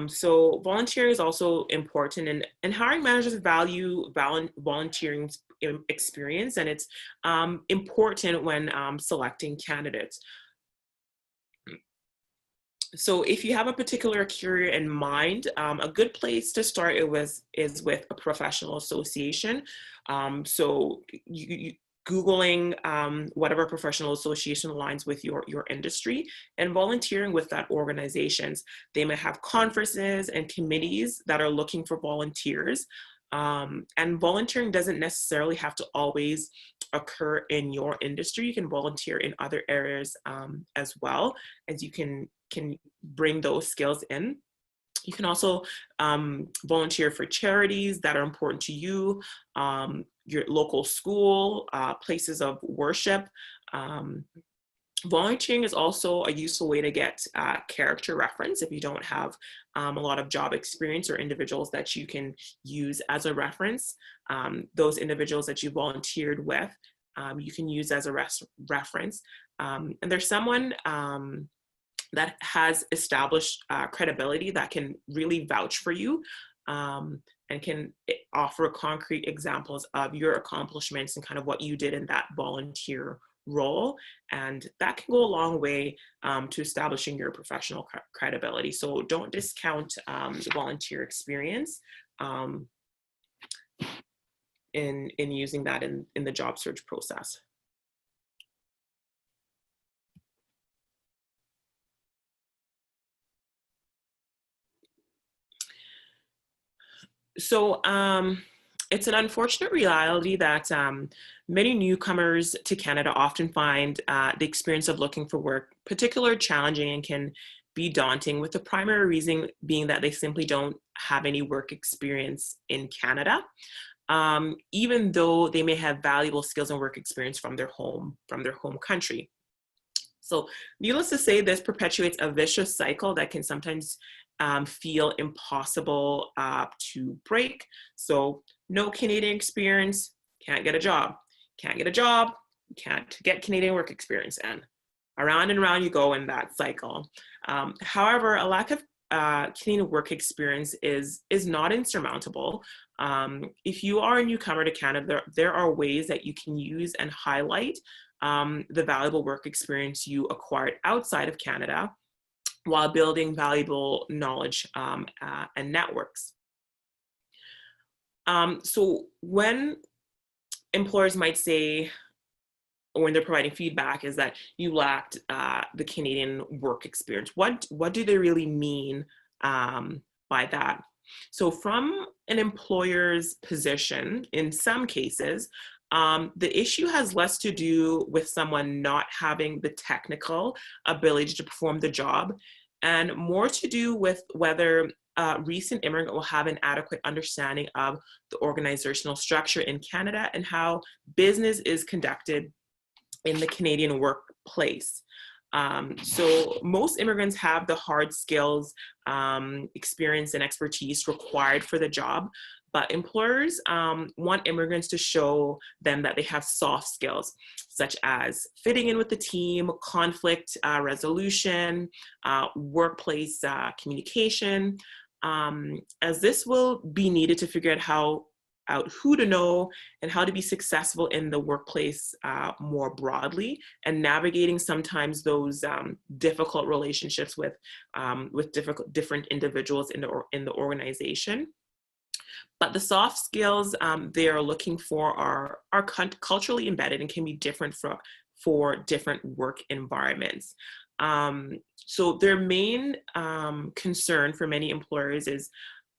So volunteering is also important, and hiring managers value volunteering experience, and it's important when selecting candidates. So if you have a particular career in mind, a good place to start is with a professional association. So you Googling whatever professional association aligns with your industry and volunteering with that organizations. They may have conferences and committees that are looking for volunteers. And volunteering doesn't necessarily have to always occur in your industry. You can volunteer in other areas as well, as you can bring those skills in. You can also volunteer for charities that are important to you, your local school, places of worship. Volunteering is also a useful way to get character reference if you don't have a lot of job experience or individuals that you can use as a reference. Those individuals that you volunteered with, you can use as a reference. And there's someone that has established credibility that can really vouch for you and can offer concrete examples of your accomplishments and kind of what you did in that volunteer role. And that can go a long way to establishing your professional credibility. So don't discount volunteer experience in using that in the job search process. So it's an unfortunate reality that many newcomers to Canada often find the experience of looking for work particularly challenging and can be daunting, with the primary reason being that they simply don't have any work experience in Canada, even though they may have valuable skills and work experience from their home country. So needless to say, this perpetuates a vicious cycle that can sometimes feel impossible to break. So no Canadian experience, can't get a job. Can't get a job, can't get Canadian work experience. And around and around you go in that cycle. However, a lack of Canadian work experience is not insurmountable. If you are a newcomer to Canada, there are ways that you can use and highlight the valuable work experience you acquired outside of Canada while building valuable knowledge and networks. So when employers might say, when they're providing feedback, is that you lacked the Canadian work experience, what do they really mean by that? So from an employer's position, in some cases, the issue has less to do with someone not having the technical ability to perform the job, and more to do with whether a recent immigrant will have an adequate understanding of the organizational structure in Canada and how business is conducted in the Canadian workplace. So most immigrants have the hard skills, experience, and expertise required for the job, but employers want immigrants to show them that they have soft skills, such as fitting in with the team, conflict resolution, workplace communication, as this will be needed to figure out who to know and how to be successful in the workplace more broadly, and navigating sometimes those difficult relationships with different individuals in the organization. But the soft skills they are looking for are culturally embedded and can be different for different work environments. So their main concern for many employers is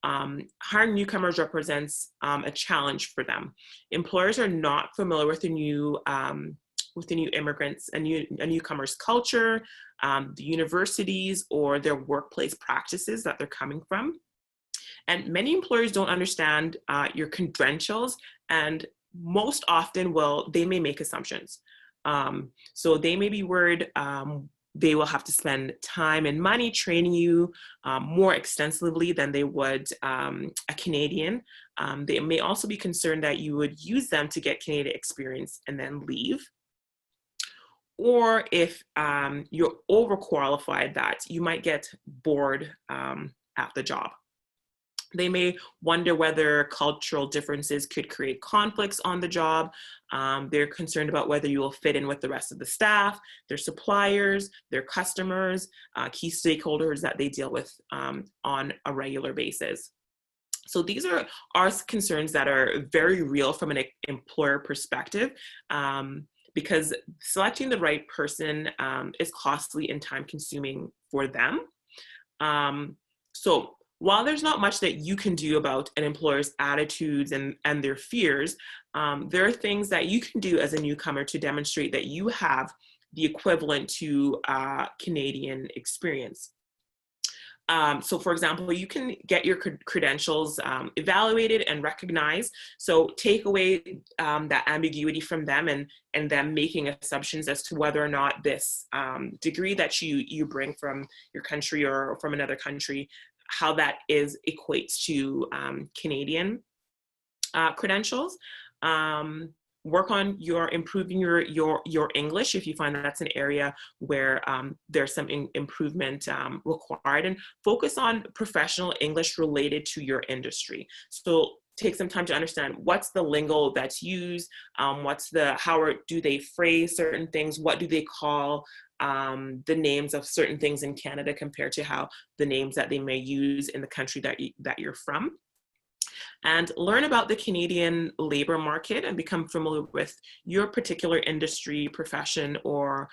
hiring newcomers represents a challenge for them. Employers are not familiar with the new immigrants, a newcomer's culture, the universities, or their workplace practices that they're coming from. And many employers don't understand your credentials, and most often they may make assumptions. So they may be worried they will have to spend time and money training you more extensively than they would a Canadian. They may also be concerned that you would use them to get Canadian experience and then leave. Or if you're overqualified, that you might get bored at the job. They may wonder whether cultural differences could create conflicts on the job. They're concerned about whether you will fit in with the rest of the staff, their suppliers, their customers, key stakeholders that they deal with on a regular basis. So these are concerns that are very real from an employer perspective, because selecting the right person is costly and time consuming for them. So while there's not much that you can do about an employer's attitudes and their fears, there are things that you can do as a newcomer to demonstrate that you have the equivalent to Canadian experience. So for example, you can get your credentials evaluated and recognized. So take away that ambiguity from them and them making assumptions as to whether or not this degree that you bring from your country or from another country, how that equates to Canadian credentials. Work on improving your English if you find that that's an area where there's some improvement required, and focus on professional English related to your industry. So take some time to understand what's the lingo that's used, how do they phrase certain things, what do they call the names of certain things in Canada compared to how the names that they may use in the country that you're from. And learn about the Canadian labor market and become familiar with your particular industry, profession, or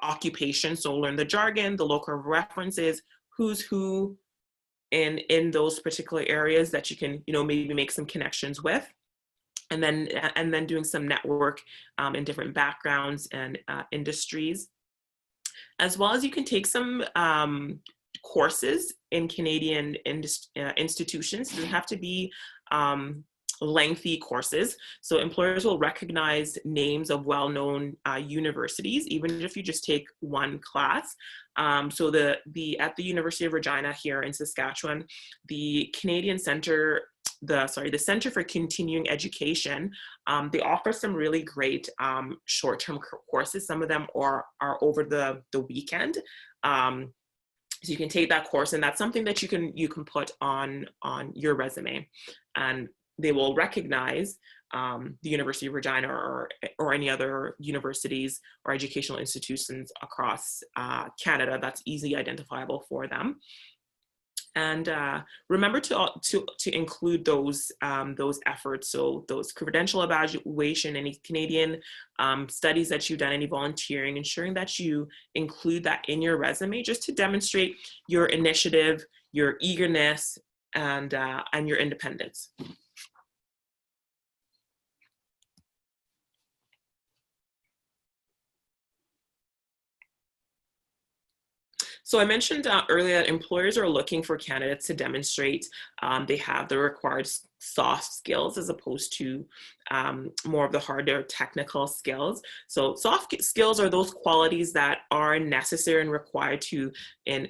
occupation. So learn the jargon, the local references, who's who in those particular areas that you can, maybe make some connections with. And then doing some network in different backgrounds and industries. As well as you can take some courses in Canadian institutions. It doesn't have to be lengthy courses. So employers will recognize names of well-known universities, even if you just take one class. So at the University of Regina here in Saskatchewan, the Canadian Center, the Center for Continuing Education, they offer some really great short-term courses. Some of them are over the weekend. So you can take that course, and that's something that you can put on your resume, and they will recognize the University of Regina or any other universities or educational institutions across Canada that's easily identifiable for them. And remember to include those efforts. So those credential evaluation, any Canadian studies that you've done, any volunteering, ensuring that you include that in your resume, just to demonstrate your initiative, your eagerness, and your independence. So I mentioned earlier that employers are looking for candidates to demonstrate they have the required soft skills as opposed to more of the harder technical skills. So soft skills are those qualities that are necessary and required in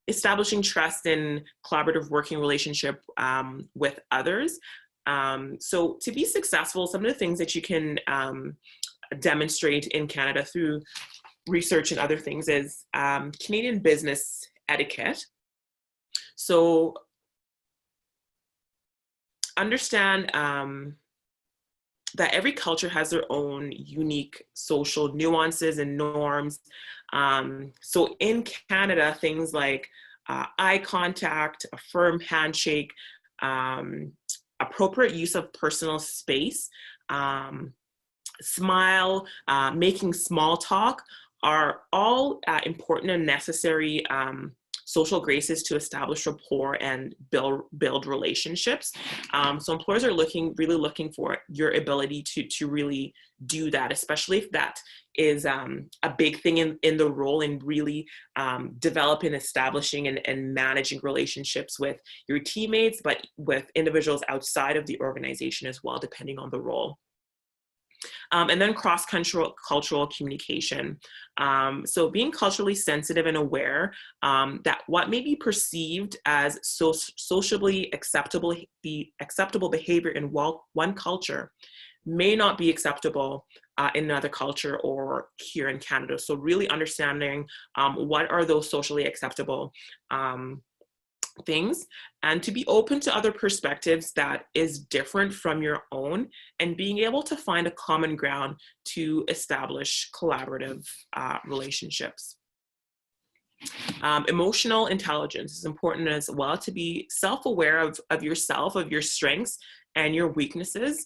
establishing trust in collaborative working relationship with others. So to be successful, some of the things that you can demonstrate in Canada through research and other things is Canadian business etiquette. So understand that every culture has their own unique social nuances and norms. So in Canada, things like eye contact, a firm handshake, appropriate use of personal space, smile, making small talk are all important and necessary social graces to establish rapport and build relationships. So employers are really looking for your ability to really do that, especially if that is a big thing in the role, in really developing, establishing, and managing relationships with your teammates, but with individuals outside of the organization as well, depending on the role. And then cross-cultural communication. So being culturally sensitive and aware that what may be perceived as socially acceptable behavior in one culture may not be acceptable in another culture or here in Canada. So really understanding what are those socially acceptable things, and to be open to other perspectives that is different from your own, and being able to find a common ground to establish collaborative relationships. Emotional intelligence is important as well, to be self-aware of yourself, of your strengths and your weaknesses,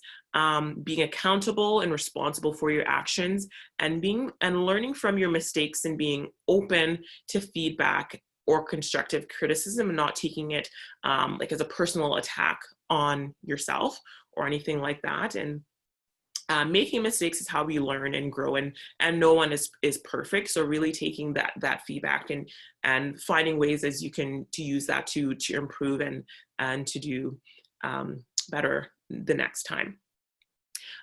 being accountable and responsible for your actions, and learning from your mistakes, and being open to feedback or constructive criticism, and not taking it like as a personal attack on yourself or anything like that. And making mistakes is how we learn and grow, and no one is perfect. So really taking that feedback and finding ways as you can to use that to improve and to do better the next time.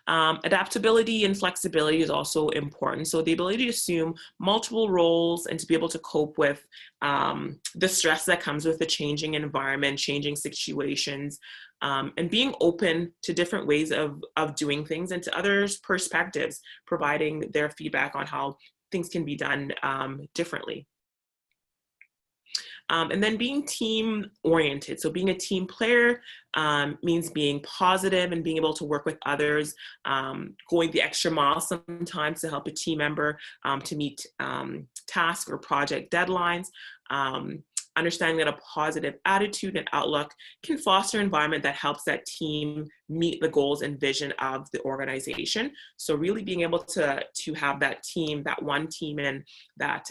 Adaptability and flexibility is also important. So the ability to assume multiple roles and to be able to cope with the stress that comes with the changing environment, changing situations, and being open to different ways of doing things and to others' perspectives, providing their feedback on how things can be done differently. And then being team oriented. So being a team player means being positive and being able to work with others, going the extra mile sometimes to help a team member to meet task or project deadlines. Understanding that a positive attitude and outlook can foster an environment that helps that team meet the goals and vision of the organization. So really being able to have that team, that one team, and that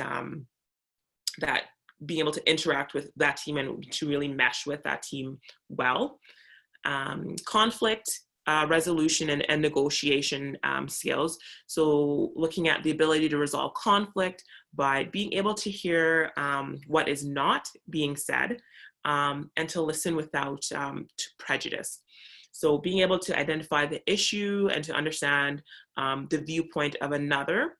being able to interact with that team and to really mesh with that team well. Conflict resolution and negotiation skills. So looking at the ability to resolve conflict by being able to hear what is not being said and to listen without prejudice. So being able to identify the issue and to understand the viewpoint of another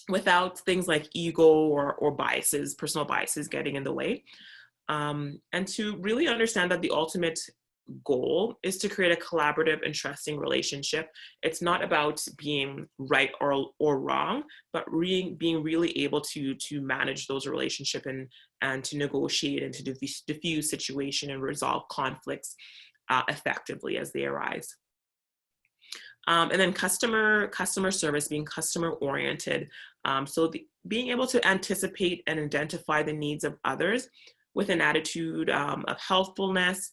without things like ego or biases, personal biases getting in the way. And to really understand that the ultimate goal is to create a collaborative and trusting relationship. It's not about being right or wrong, but being really able to manage those relationships and to negotiate and to diffuse situation and resolve conflicts effectively as they arise. And then customer service, being customer oriented. So being able to anticipate and identify the needs of others with an attitude of helpfulness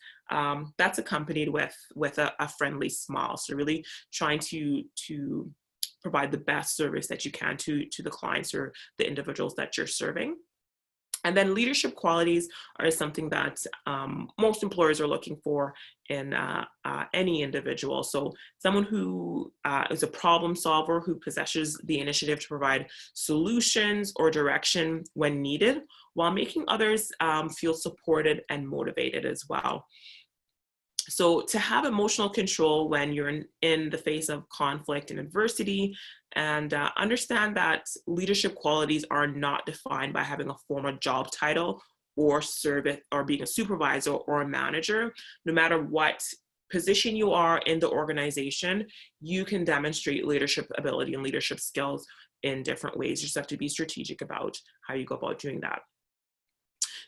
that's accompanied with a friendly smile. So really trying to provide the best service that you can to the clients or the individuals that you're serving. And then leadership qualities are something that most employers are looking for in any individual. So someone who is a problem solver, who possesses the initiative to provide solutions or direction when needed, while making others feel supported and motivated as well. So to have emotional control when you're in the face of conflict and adversity, and understand that leadership qualities are not defined by having a formal job title or service or being a supervisor or a manager. No matter what position you are in the organization, you can demonstrate leadership ability and leadership skills in different ways. You just have to be strategic about how you go about doing that.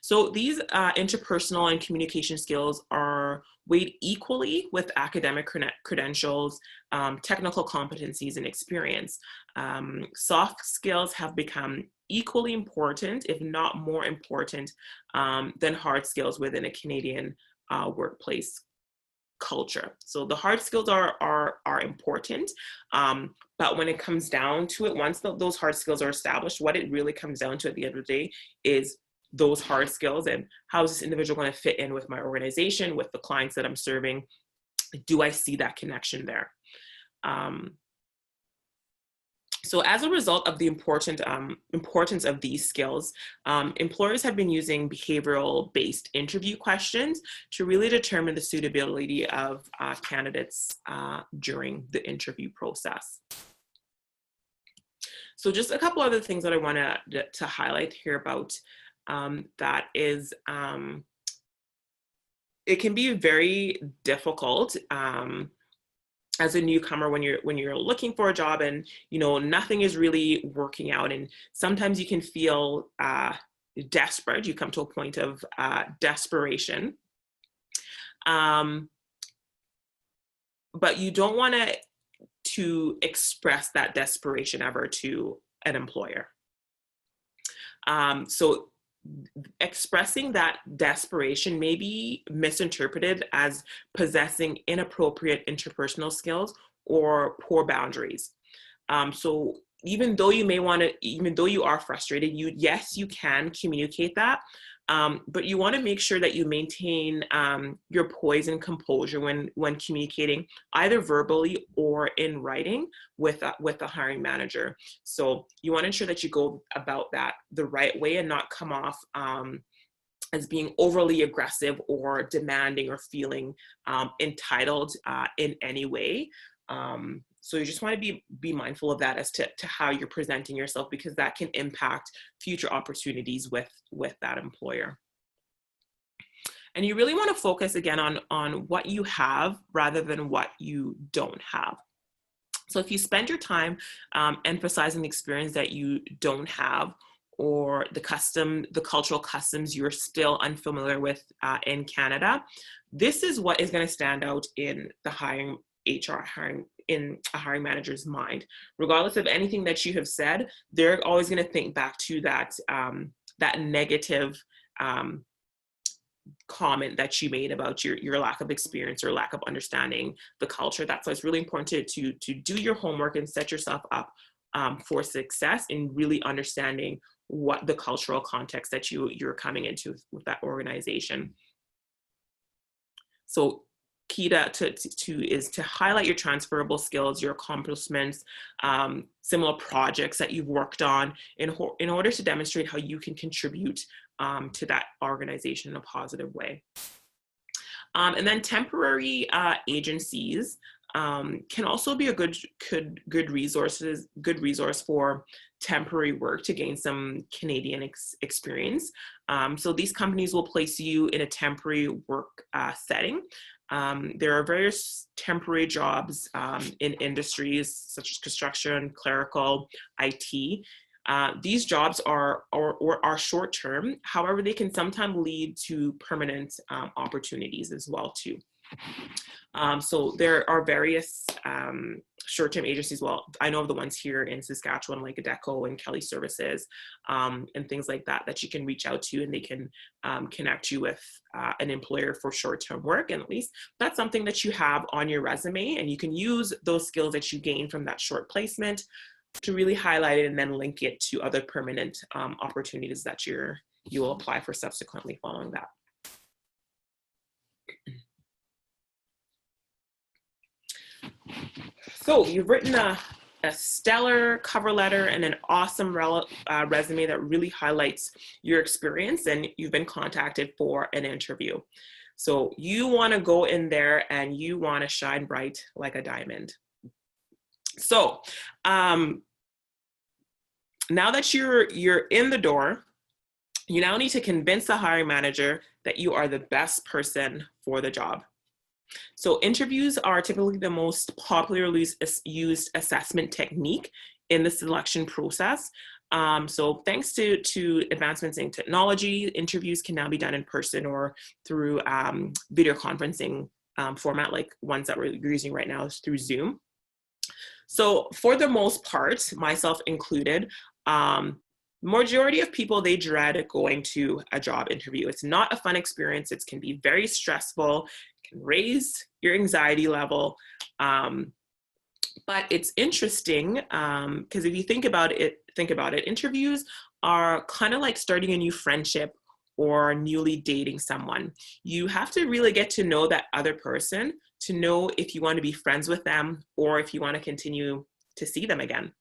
So these interpersonal and communication skills are weighed equally with academic credentials, technical competencies, and experience. Soft skills have become equally important, if not more important, than hard skills within a Canadian workplace culture. So the hard skills are important, but when it comes down to it, once those hard skills are established, what it really comes down to at the end of the day is those hard skills and how is this individual going to fit in with my organization, with the clients that I'm serving? Do I see that connection there? So as a result of the importance of these skills, employers have been using behavioral-based interview questions to really determine the suitability of candidates during the interview process. So just a couple other things that I want to highlight here about that is it can be very difficult as a newcomer when you're looking for a job and nothing is really working out, and sometimes you can feel desperate. You come to a point of desperation, but you don't want to express that desperation ever to an employer. So expressing that desperation may be misinterpreted as possessing inappropriate interpersonal skills or poor boundaries. So even though you are frustrated, yes, you can communicate that, but you want to make sure that you maintain your poise and composure when communicating, either verbally or in writing with the hiring manager. So you want to ensure that you go about that the right way and not come off as being overly aggressive or demanding or feeling entitled in any way. So you just want to be mindful of that as to how you're presenting yourself, because that can impact future opportunities with that employer. And you really want to focus again on what you have rather than what you don't have. So if you spend your time emphasizing the experience that you don't have, or the cultural customs you're still unfamiliar with in Canada, this is what is going to stand out in the in a hiring manager's mind. Regardless of anything that you have said, they're always going to think back to that negative comment that you made about your lack of experience or lack of understanding the culture. That's why it's really important to do your homework and set yourself up for success in really understanding what the cultural context that you're coming into with that organization. So key is to highlight your transferable skills, your accomplishments, similar projects that you've worked on in order to demonstrate how you can contribute to that organization in a positive way. And then temporary agencies can also be a good resource for temporary work to gain some Canadian experience. So these companies will place you in a temporary work setting. There are various temporary jobs in industries such as construction, clerical, IT. These jobs are short-term. However, they can sometimes lead to permanent opportunities as well too. So there are various short-term agencies. Well, I know of the ones here in Saskatchewan, like Adecco and Kelly Services, and things like that you can reach out to, and they can connect you with an employer for short-term work. And at least that's something that you have on your resume, and you can use those skills that you gain from that short placement to really highlight it and then link it to other permanent opportunities that you're you will apply for subsequently following that. So you've written a stellar cover letter and an awesome resume that really highlights your experience, and you've been contacted for an interview. So you want to go in there and you want to shine bright like a diamond. So now that you're in the door, you now need to convince the hiring manager that you are the best person for the job. So interviews are typically the most popularly used assessment technique in the selection process. So thanks to advancements in technology, interviews can now be done in person or through video conferencing format, like ones that we're using right now is through Zoom. So for the most part, myself included, majority of people, they dread going to a job interview. It's not a fun experience. It can be very stressful, can raise your anxiety level. But it's interesting because if you think about it, interviews are kind of like starting a new friendship or newly dating someone. You have to really get to know that other person to know if you want to be friends with them or if you want to continue to see them again.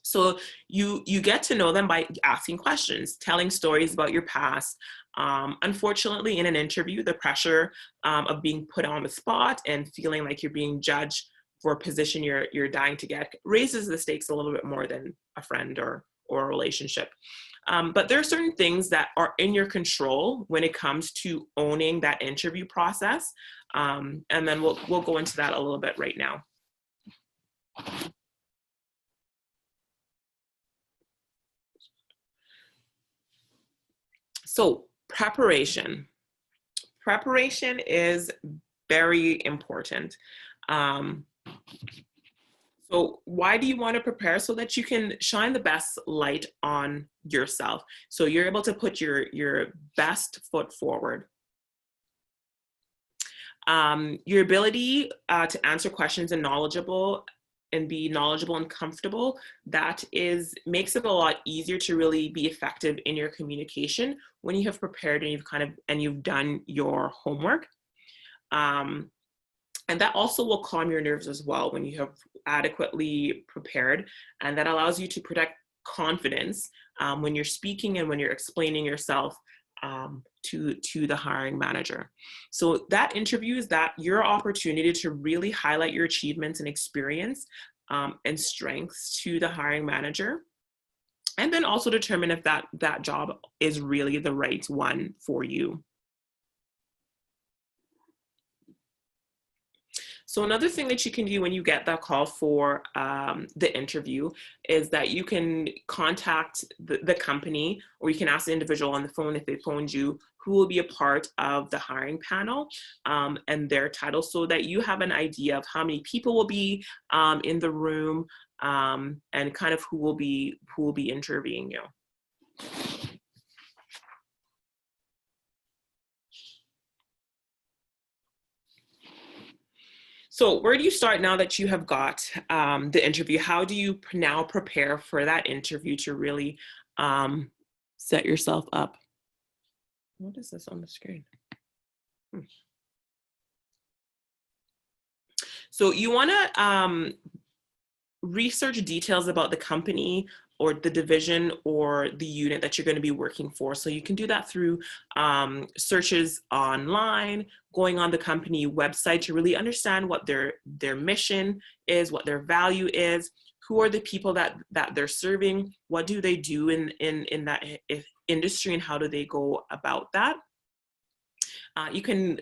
So you get to know them by asking questions, telling stories about your past. Unfortunately, in an interview, the pressure of being put on the spot and feeling like you're being judged for a position you're dying to get raises the stakes a little bit more than a friend or a relationship. But there are certain things that are in your control when it comes to owning that interview process. And then we'll go into that a little bit right now. So preparation is very important. So why do you want to prepare? So that you can shine the best light on yourself. So you're able to put your best foot forward. Your ability to answer questions and be knowledgeable and comfortable, that makes it a lot easier to really be effective in your communication when you have prepared and you've done your homework. And that also will calm your nerves as well when you have adequately prepared, and that allows you to protect confidence when you're speaking and when you're explaining yourself to the hiring manager. So that interview is your opportunity to really highlight your achievements and experience and strengths to the hiring manager, and then also determine if that job is really the right one for you. So another thing that you can do when you get that call for the interview is that you can contact the company, or you can ask the individual on the phone if they phoned you, who will be a part of the hiring panel and their title, so that you have an idea of how many people will be in the room and kind of who will be interviewing you. So where do you start now that you have got the interview? How do you now prepare for that interview to really set yourself up? What is this on the screen? So you want to research details about the company or the division or the unit that you're going to be working for. So you can do that through searches online, going on the company website to really understand what their mission is, what their value is, who are the people that they're serving, what do they do in that industry, and how do they go about that. You can,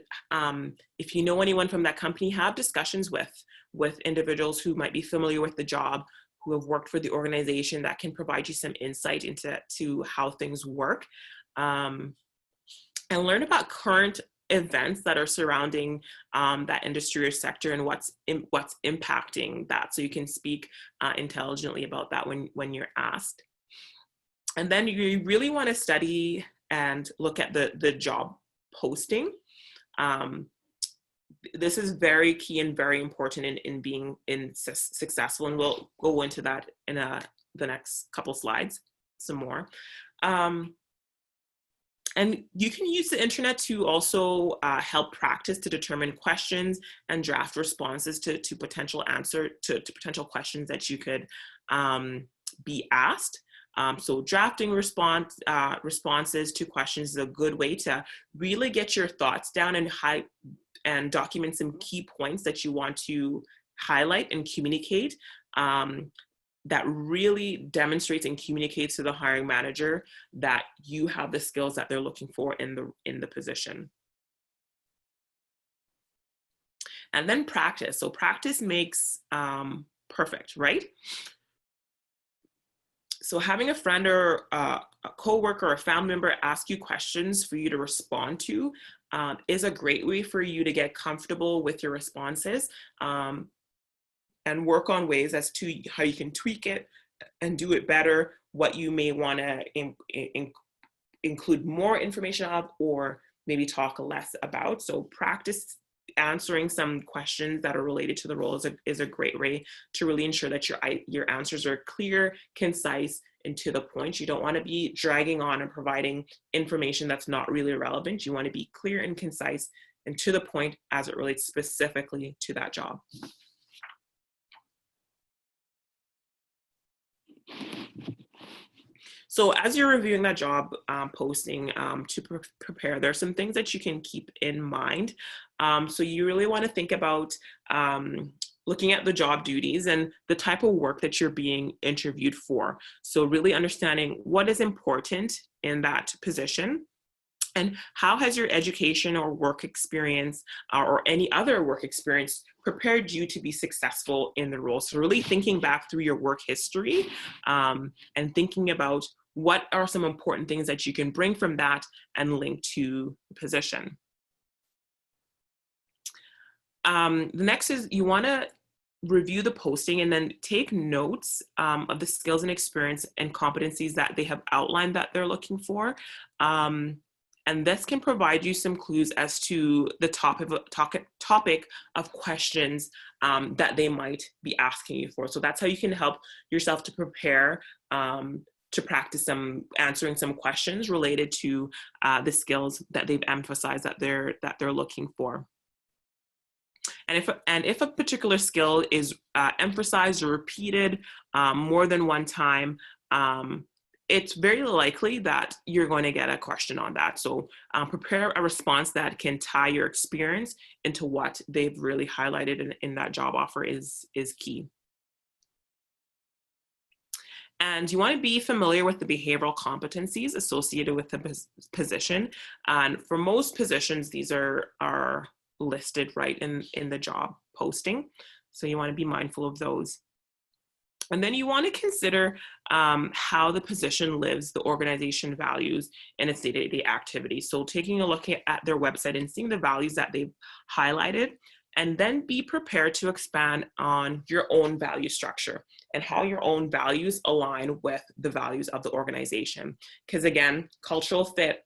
if you know anyone from that company, have discussions with individuals who might be familiar with the job, who have worked for the organization, that can provide you some insight into how things work, and learn about current events that are surrounding that industry or sector and what's impacting that, so you can speak intelligently about that when you're asked. And then you really want to study and look at the job posting. This is very key and very important in being successful, and we'll go into that in the next couple slides some more. And you can use the internet to also help practice to determine questions and draft responses to potential potential questions that you could be asked. So drafting responses to questions is a good way to really get your thoughts down and document some key points that you want to highlight and communicate, that really demonstrates and communicates to the hiring manager that you have the skills that they're looking for in the position. And then practice. So practice makes perfect, right? So having a friend or a coworker or a family member ask you questions for you to respond to is a great way for you to get comfortable with your responses, and work on ways as to how you can tweak it and do it better, what you may want to include more information of, or maybe talk less about. So practice answering some questions that are related to the role is a great way to really ensure that your answers are clear, concise, and to the point. You don't want to be dragging on and providing information that's not really relevant. You want to be clear and concise and to the point as it relates specifically to that job. So as you're reviewing that job posting to prepare, there are some things that you can keep in mind. So you really want to think about looking at the job duties and the type of work that you're being interviewed for. So really understanding what is important in that position, and how has your education or work experience or any other work experience prepared you to be successful in the role. So really thinking back through your work history and thinking about what are some important things that you can bring from that and link to the position. The next is you want to review the posting and then take notes of the skills and experience and competencies that they have outlined that they're looking for. And this can provide you some clues as to the topic of questions that they might be asking you for. So that's how you can help yourself to prepare to practice answering some questions related to the skills that they've emphasized that they're looking for. And if a particular skill is emphasized or repeated more than one time, it's very likely that you're going to get a question on that. So prepare a response that can tie your experience into what they've really highlighted in that job offer is key. And you want to be familiar with the behavioral competencies associated with the position. And for most positions, these are listed right in the job posting. So you want to be mindful of those. And then you want to consider how the position lives the organization values in its day-to-day activities. So taking a look at their website and seeing the values that they've highlighted, and then be prepared to expand on your own value structure and how your own values align with the values of the organization. Because again, cultural fit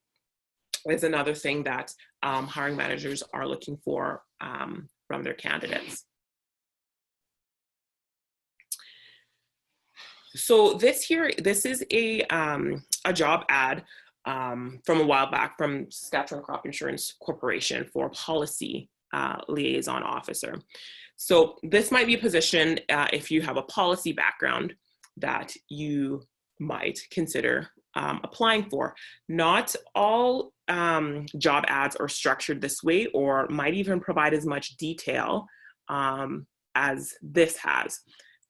is another thing that hiring managers are looking for from their candidates. So this is a job ad from a while back from Saskatchewan Crop Insurance Corporation for a policy liaison officer. So this might be a position if you have a policy background that you might consider applying for. Not all job ads are structured this way or might even provide as much detail as this has.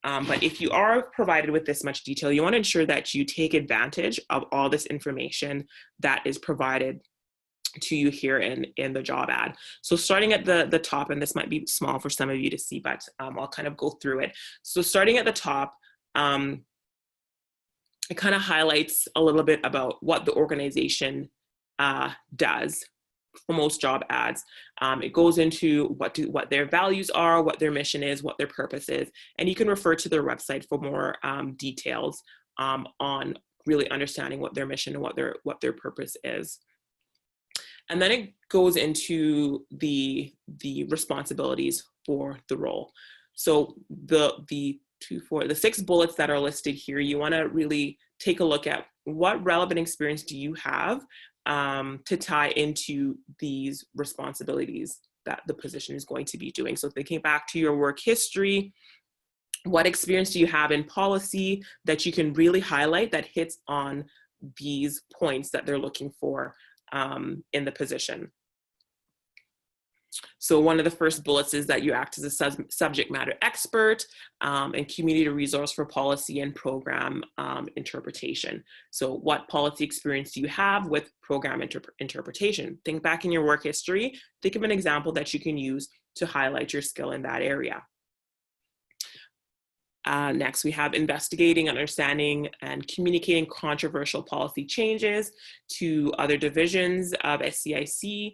But if you are provided with this much detail, you want to ensure that you take advantage of all this information that is provided to you here in the job ad. So starting at the top, and this might be small for some of you to see, but I'll kind of go through it. So starting at the top, it kind of highlights a little bit about what the organization does. For most job ads, it goes into what their values are, what their mission is, what their purpose is, and you can refer to their website for more details on really understanding what their mission and what their purpose is. And then it goes into the responsibilities for the role. So the 6 bullets that are listed here, you want to really take a look at what relevant experience do you have to tie into these responsibilities that the position is going to be doing. So thinking back to your work history, what experience do you have in policy that you can really highlight that hits on these points that they're looking for in the position? So one of the first bullets is that you act as a subject matter expert and community resource for policy and program interpretation. So what policy experience do you have with program interpretation? Think back in your work history, think of an example that you can use to highlight your skill in that area. Next, we have investigating, understanding, and communicating controversial policy changes to other divisions of SCIC.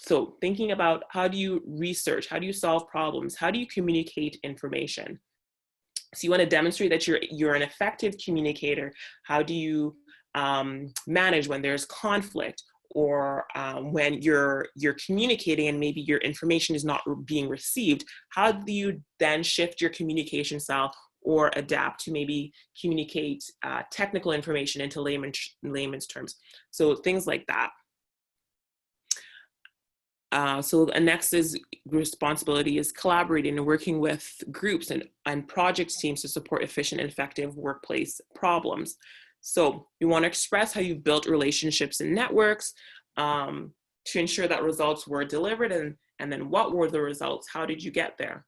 So thinking about how do you research, how do you solve problems, how do you communicate information? So you want to demonstrate that you're an effective communicator. How do you manage when there's conflict, or when you're communicating and maybe your information is not being received? How do you then shift your communication style or adapt to maybe communicate technical information into layman's terms? So things like that. So the next is responsibility is collaborating and working with groups and project teams to support efficient and effective workplace problems. So you want to express how you've built relationships and networks to ensure that results were delivered, and then what were the results? How did you get there?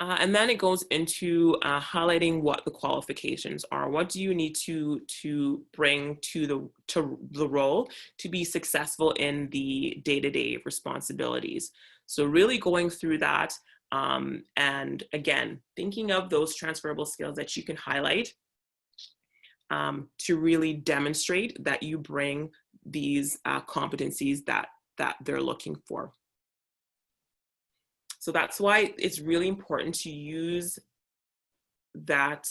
And then it goes into highlighting what the qualifications are. What do you need to bring to the role to be successful in the day-to-day responsibilities? So really going through that, and again, thinking of those transferable skills that you can highlight to really demonstrate that you bring these competencies that they're looking for. So that's why it's really important to use that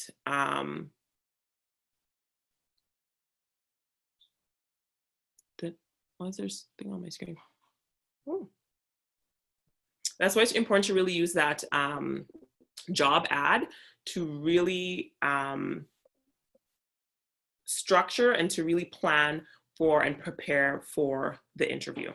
why is there something on my screen? Oh. That's why it's important to really use that job ad to really structure and to really plan for and prepare for the interview.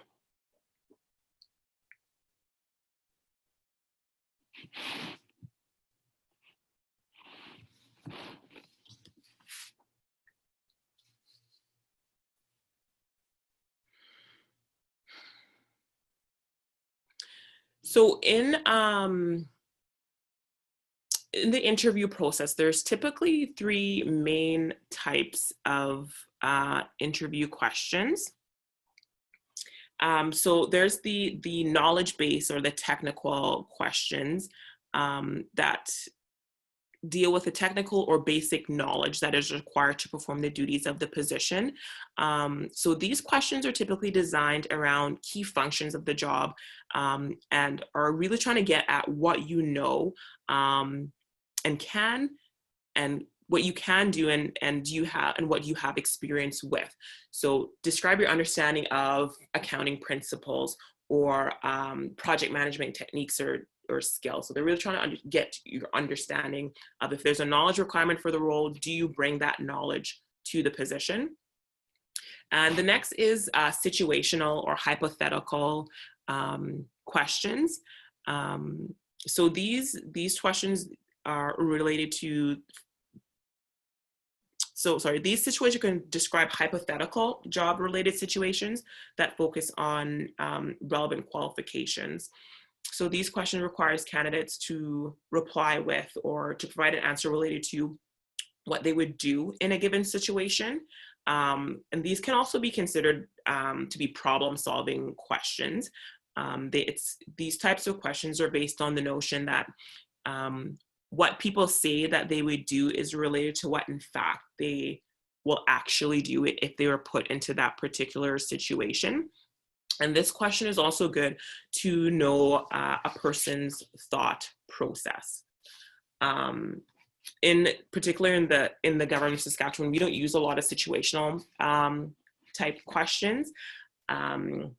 So in the interview process, there's typically 3 main types of interview questions. So there's the knowledge base or the technical questions that deal with the technical or basic knowledge that is required to perform the duties of the position. So these questions are typically designed around key functions of the job and are really trying to get at what you know and what you can do and what you have experience with. So describe your understanding of accounting principles or project management techniques or skills. So they're really trying to get your understanding of if there's a knowledge requirement for the role, do you bring that knowledge to the position? And the next is situational or hypothetical questions. So these questions are related to, these situations can describe hypothetical job-related situations that focus on relevant qualifications. So these questions requires candidates to reply with or to provide an answer related to what they would do in a given situation. And these can also be considered to be problem-solving questions. These types of questions are based on the notion that what people say that they would do is related to what in fact they will actually do it if they were put into that particular situation. And this question is also good to know a person's thought process. In particular, in the government of Saskatchewan, we don't use a lot of situational type questions. And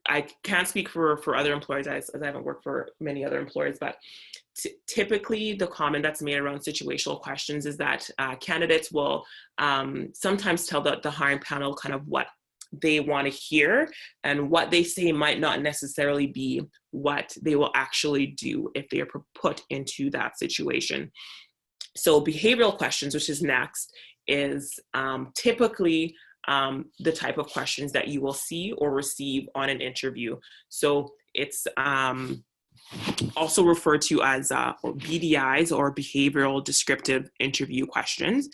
I can't speak for other employers as I haven't worked for many other employers, but typically the comment that's made around situational questions is that candidates will sometimes tell the hiring panel kind of what they want to hear, and what they say might not necessarily be what they will actually do if they are put into that situation. So behavioral questions, which is next, is typically the type of questions that you will see or receive on an interview. So it's also referred to as BDIs, or behavioral descriptive interview questions.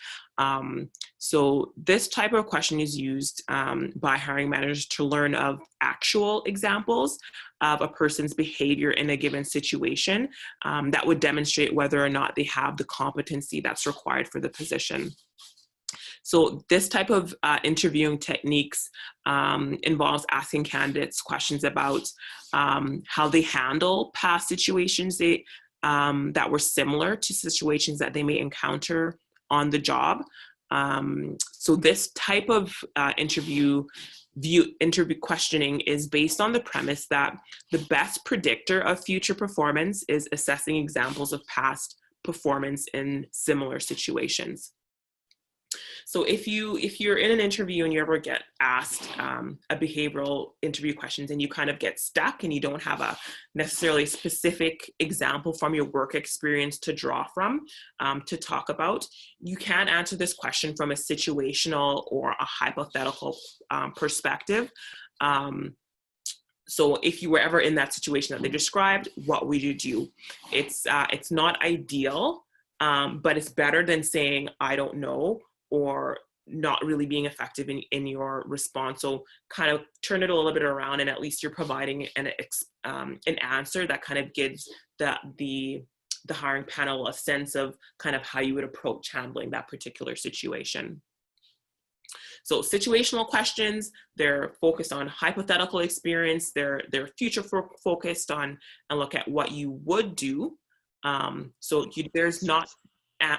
So this type of question is used by hiring managers to learn of actual examples of a person's behavior in a given situation that would demonstrate whether or not they have the competency that's required for the position. So this type of interviewing techniques involves asking candidates questions about how they handle past situations that were similar to situations that they may encounter on the job. So this type of interview questioning is based on the premise that the best predictor of future performance is assessing examples of past performance in similar situations. So if you're in an interview and you ever get asked a behavioral interview questions and you kind of get stuck and you don't have a necessarily specific example from your work experience to draw from to talk about, you can answer this question from a situational or a hypothetical perspective. So if you were ever in that situation that they described, what would you do? It's not ideal, but it's better than saying, I don't know, or not really being effective in your response. So kind of turn it a little bit around, and at least you're providing an answer that kind of gives the hiring panel a sense of kind of how you would approach handling that particular situation. So situational questions, they're focused on hypothetical experience, they're future focused on and look at what you would do. There's not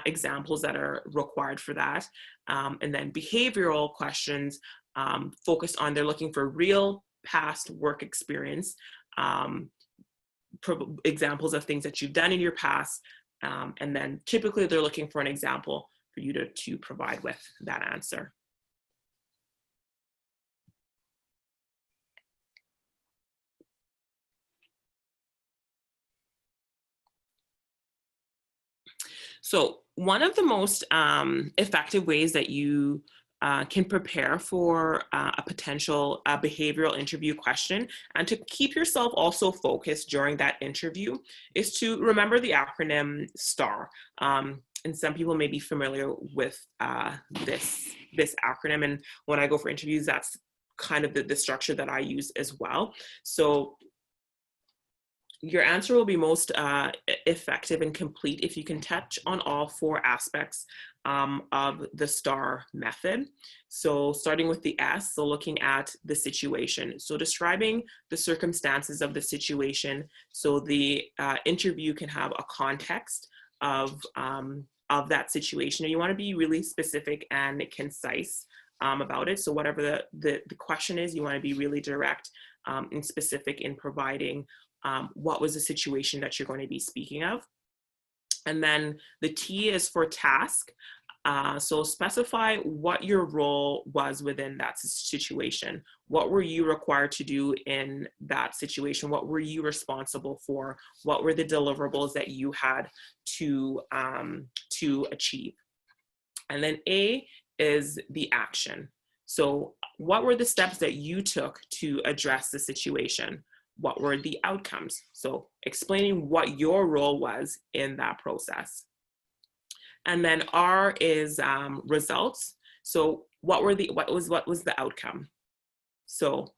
examples that are required for that. And then behavioral questions focus on, they're looking for real past work experience, examples of things that you've done in your past. And then typically they're looking for an example for you to provide with that answer. So one of the most effective ways that you can prepare for a potential behavioral interview question, and to keep yourself also focused during that interview, is to remember the acronym STAR. And some people may be familiar with this acronym, and when I go for interviews, that's kind of the structure that I use as well. So your answer will be most effective and complete if you can touch on all four aspects of the STAR method. So starting with the S, so looking at the situation. So describing the circumstances of the situation, so the interview can have a context of that situation. And you want to be really specific and concise about it. So whatever the question is, you want to be really direct and specific in providing what was the situation that you're going to be speaking of. And then the T is for task. So specify what your role was within that situation. What were you required to do in that situation? What were you responsible for? What were the deliverables that you had to achieve? And then A is the action. So what were the steps that you took to address the situation? What were the outcomes? So explaining what your role was in that process. And then R is results. So what was the outcome? So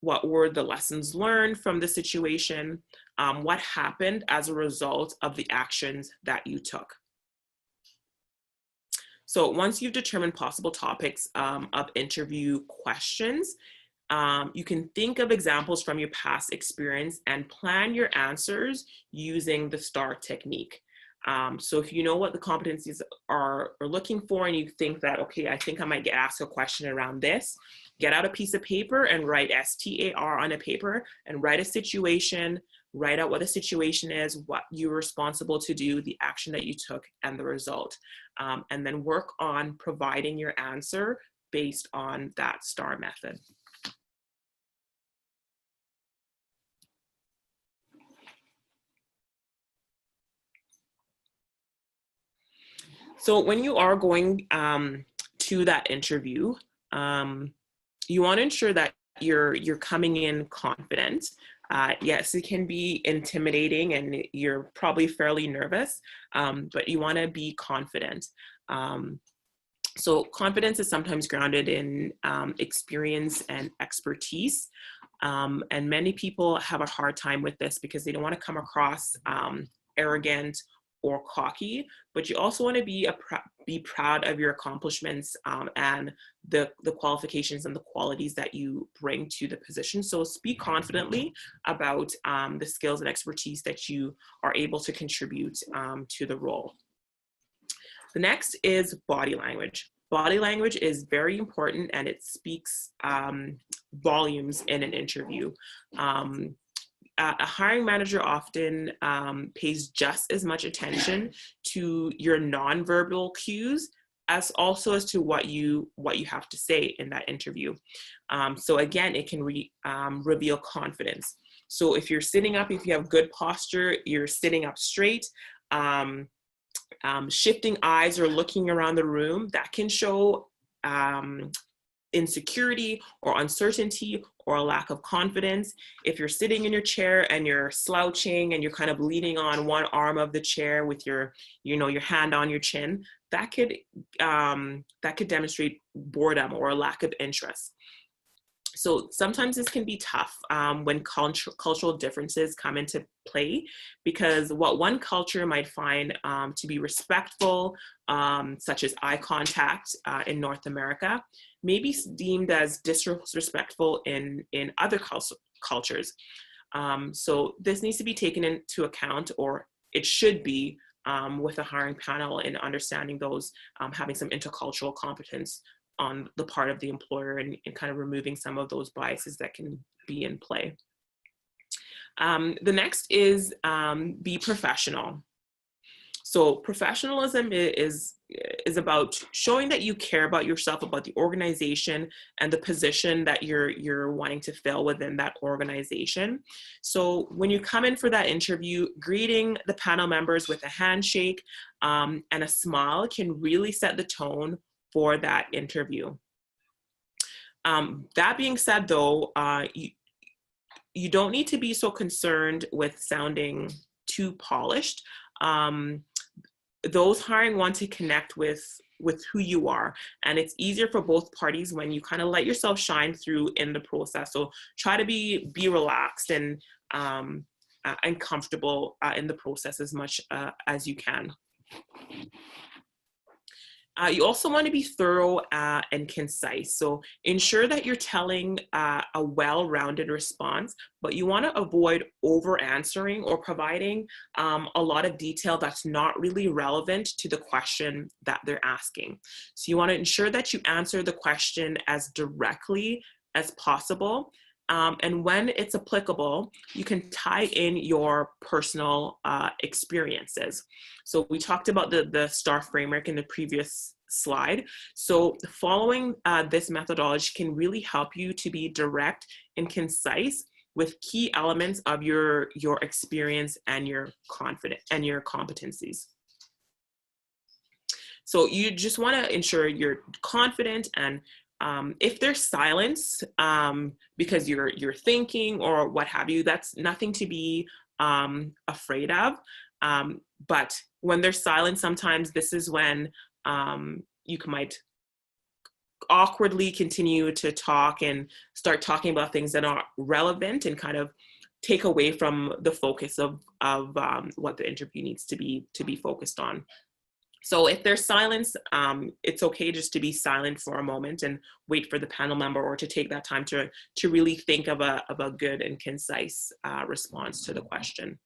what were the lessons learned from the situation? What happened as a result of the actions that you took? So once you've determined possible topics of interview questions, you can think of examples from your past experience and plan your answers using the STAR technique. So if you know what the competencies are looking for and you think that, okay, I think I might get asked a question around this, get out a piece of paper and write STAR on a paper and write a situation, write out what the situation is, what you're responsible to do, the action that you took, and the result. And then work on providing your answer based on that STAR method. So when you are going to that interview, you want to ensure that you're coming in confident. Yes, it can be intimidating and you're probably fairly nervous, but you want to be confident. So confidence is sometimes grounded in experience and expertise. And many people have a hard time with this because they don't want to come across arrogant or cocky, but you also want to be proud of your accomplishments and the qualifications and the qualities that you bring to the position. So speak confidently about the skills and expertise that you are able to contribute to the role. The next is body language. Body language is very important and it speaks volumes in an interview. A hiring manager often pays just as much attention to your nonverbal cues as also as to what you have to say in that interview. So again, it can reveal confidence. So if you're sitting up, if you have good posture, you're sitting up straight, shifting eyes or looking around the room, that can show insecurity or uncertainty or a lack of confidence. If you're sitting in your chair and you're slouching and you're kind of leaning on one arm of the chair with your hand on your chin, that could demonstrate boredom or a lack of interest. So sometimes this can be tough when cultural differences come into play, because what one culture might find to be respectful, such as eye contact in North America, may be deemed as disrespectful in other cultures. So this needs to be taken into account, or it should be, with a hiring panel in understanding those, having some intercultural competence on the part of the employer and kind of removing some of those biases that can be in play. The next is be professional. So professionalism is about showing that you care about yourself, about the organization and the position that you're wanting to fill within that organization. So when you come in for that interview, greeting the panel members with a handshake and a smile can really set the tone for that interview. That being said, though, you don't need to be so concerned with sounding too polished. Those hiring want to connect with who you are, and it's easier for both parties when you kind of let yourself shine through in the process. So try to be relaxed and comfortable in the process as much as you can. You also want to be thorough and concise. So ensure that you're telling a well-rounded response, but you want to avoid over-answering or providing a lot of detail that's not really relevant to the question that they're asking. So you want to ensure that you answer the question as directly as possible. And when it's applicable, you can tie in your personal experiences. So we talked about the STAR framework in the previous slide. So following this methodology can really help you to be direct and concise with key elements of your experience and your competencies. So you just want to ensure you're confident, and if there's silence because you're thinking or what have you, that's nothing to be afraid of. But when there's silence, sometimes this is when you might awkwardly continue to talk and start talking about things that aren't relevant and kind of take away from the focus of what the interview needs to be focused on. So if there's silence, it's okay just to be silent for a moment and wait for the panel member or to take that time to really think of a good and concise response to the question.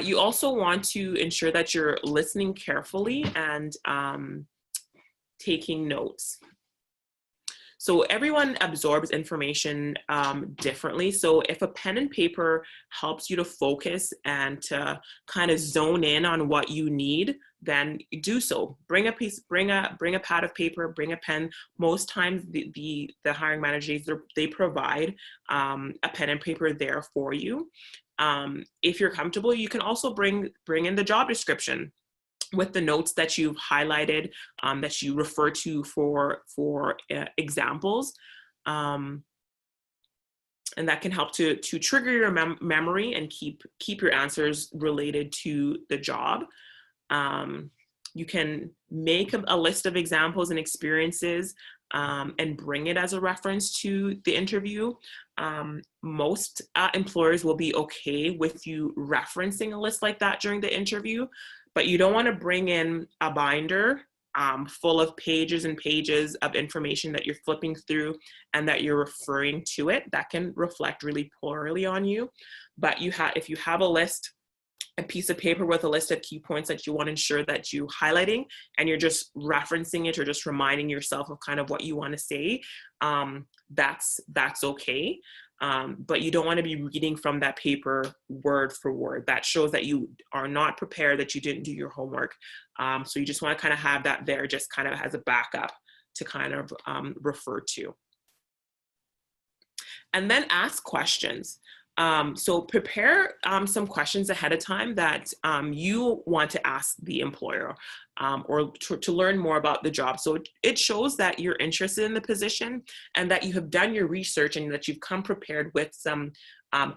You also want to ensure that you're listening carefully and taking notes. So everyone absorbs information differently. So if a pen and paper helps you to focus and to kind of zone in on what you need, then do so. Bring a pad of paper, bring a pen. Most times the hiring managers, they provide a pen and paper there for you. If you're comfortable, you can also bring in the job description with the notes that you've highlighted, that you refer to for examples. And that can help to trigger your memory and keep your answers related to the job. You can make a list of examples and experiences and bring it as a reference to the interview. Most employers will be okay with you referencing a list like that during the interview, but you don't want to bring in a binder full of pages and pages of information that you're flipping through and that you're referring to it. That can reflect really poorly on you. But if you have a list, a piece of paper with a list of key points that you want to ensure that you're highlighting, and you're just referencing it or just reminding yourself of kind of what you want to say, that's okay. But you don't want to be reading from that paper word for word. That shows that you are not prepared, that you didn't do your homework. So you just want to kind of have that there just kind of as a backup to kind of refer to. And then ask questions. So prepare some questions ahead of time that you want to ask the employer or to learn more about the job. So it shows that you're interested in the position and that you have done your research and that you've come prepared with some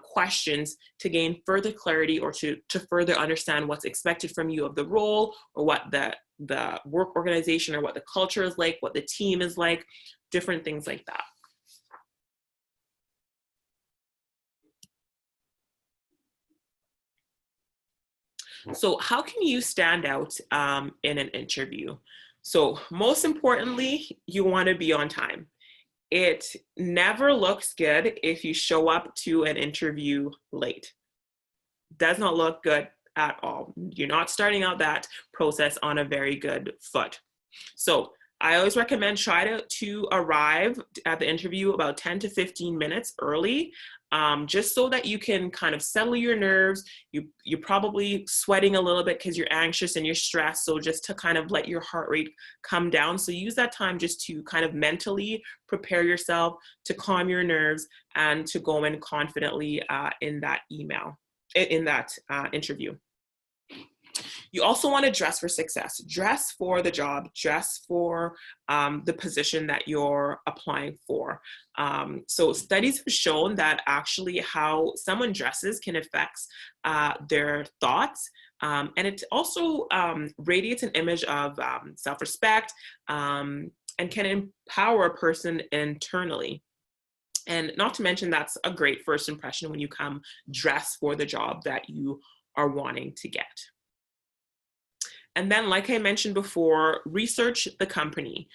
questions to gain further clarity or to further understand what's expected from you of the role, or what the work organization or what the culture is like, what the team is like, different things like that. So how can you stand out in an interview? So most importantly, you want to be on time. It never looks good if you show up to an interview late. Does not look good at all. You're not starting out that process on a very good foot. So I always recommend try to arrive at the interview about 10 to 15 minutes early, just so that you can kind of settle your nerves. You're probably sweating a little bit because you're anxious and you're stressed. So just to kind of let your heart rate come down. So use that time just to kind of mentally prepare yourself, to calm your nerves, and to go in confidently in that interview. You also want to dress for success. Dress for the job. Dress for the position that you're applying for. So studies have shown that actually how someone dresses can affect their thoughts. And it also radiates an image of self-respect and can empower a person internally. And not to mention, that's a great first impression when you come dressed for the job that you are wanting to get. And then, like I mentioned before, research the company.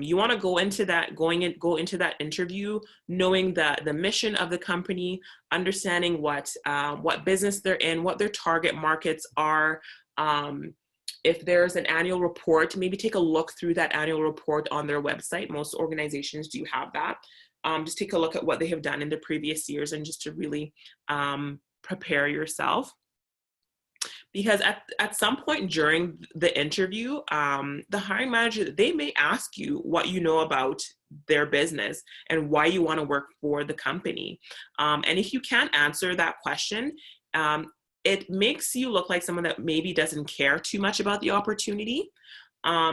You want to go into that interview knowing the mission of the company, understanding what business they're in, what their target markets are. If there's an annual report, maybe take a look through that annual report on their website. Most organizations do have that. Just take a look at what they have done in the previous years, and just to really prepare yourself. Because at some point during the interview, the hiring manager, they may ask you what you know about their business and why you want to work for the company. And if you can't answer that question, it makes you look like someone that maybe doesn't care too much about the opportunity.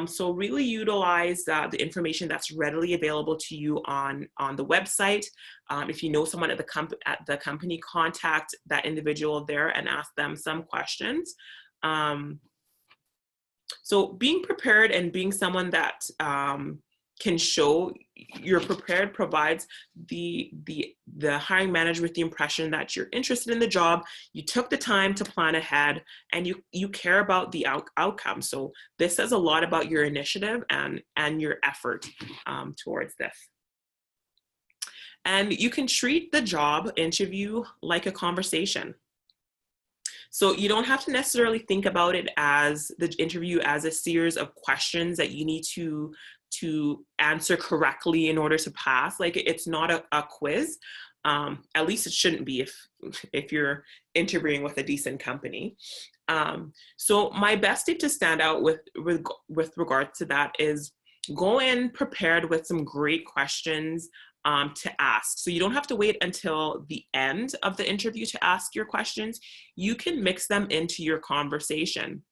So really utilize the information that's readily available to you on the website. If you know someone at the company, contact that individual there and ask them some questions. So being prepared and being someone that can show you're prepared provides the hiring manager with the impression that you're interested in the job, you took the time to plan ahead, and you care about the outcome. So this says a lot about your initiative and your effort towards this. And you can treat the job interview like a conversation. So you don't have to necessarily think about it as the interview as a series of questions that you need to answer correctly in order to pass. Like, it's not a quiz. At least it shouldn't be if you're interviewing with a decent company. So my best tip to stand out with regard to that is go in prepared with some great questions to ask. So you don't have to wait until the end of the interview to ask your questions. You can mix them into your conversation.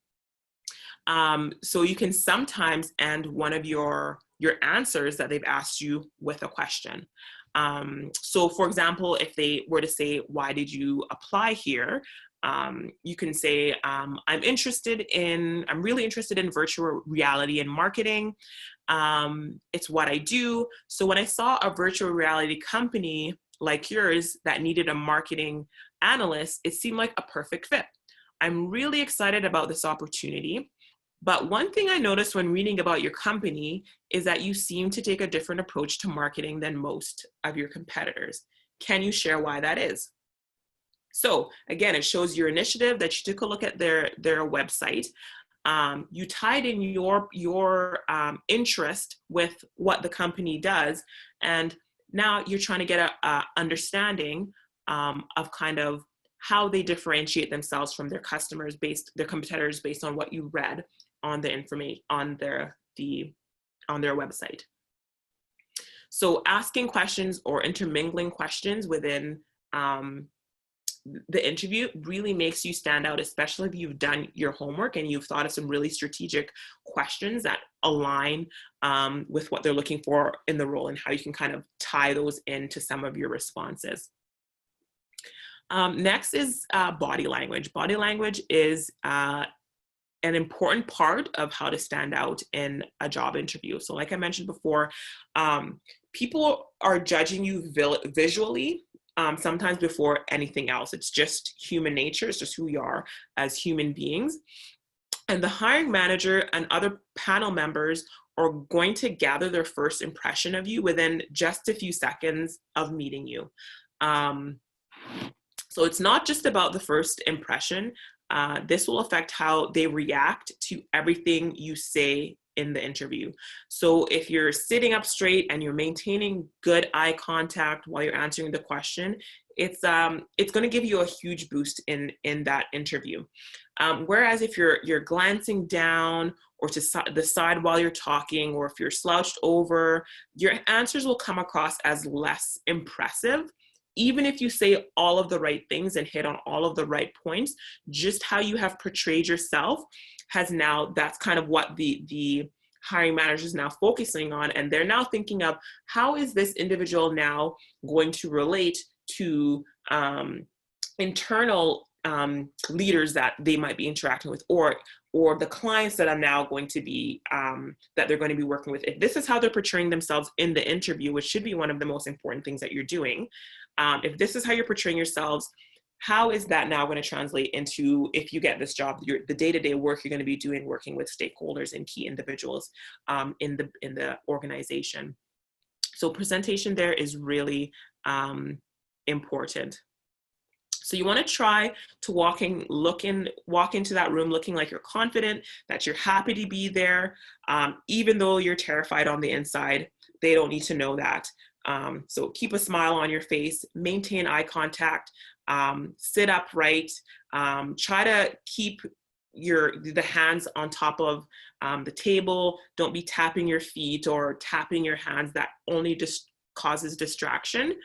So you can sometimes end one of your answers that they've asked you with a question. So for example, if they were to say, why did you apply here? You can say, I'm really interested in virtual reality and marketing. It's what I do. So when I saw a virtual reality company like yours that needed a marketing analyst, it seemed like a perfect fit. I'm really excited about this opportunity. But one thing I noticed when reading about your company is that you seem to take a different approach to marketing than most of your competitors. Can you share why that is? So again, it shows your initiative, that you took a look at their website. You tied in your interest with what the company does, and now you're trying to get a understanding of kind of how they differentiate themselves from their competitors based on what you read on the information on their website. So asking questions or intermingling questions within the interview really makes you stand out, especially if you've done your homework and you've thought of some really strategic questions that align with what they're looking for in the role, and how you can kind of tie those into some of your responses. Next is body language. Body language is an important part of how to stand out in a job interview. So like I mentioned before, people are judging you visually sometimes before anything else. It's just human nature. It's just who we are as human beings. And the hiring manager and other panel members are going to gather their first impression of you within just a few seconds of meeting you. So it's not just about the first impression. This will affect how they react to everything you say in the interview. So if you're sitting up straight and you're maintaining good eye contact while you're answering the question, it's going to give you a huge boost in that interview. Whereas if you're glancing down or to the side while you're talking, or if you're slouched over, your answers will come across as less impressive. Even if you say all of the right things and hit on all of the right points, just how you have portrayed yourself that's kind of what the hiring manager is now focusing on. And they're now thinking of, how is this individual now going to relate to internal leaders that they might be interacting with, or the clients that I'm now going to be, that they're going to be working with. If this is how they're portraying themselves in the interview, which should be one of the most important things that you're doing, if this is how you're portraying yourselves, how is that now going to translate into, if you get this job, the day-to-day work you're going to be doing, working with stakeholders and key individuals in the organization. So presentation there is really important. So you want to try to walk into that room looking like you're confident, that you're happy to be there, even though you're terrified on the inside. They don't need to know that. So keep a smile on your face, maintain eye contact, sit upright, try to keep the hands on top of the table. Don't be tapping your feet or tapping your hands. That only just causes distraction.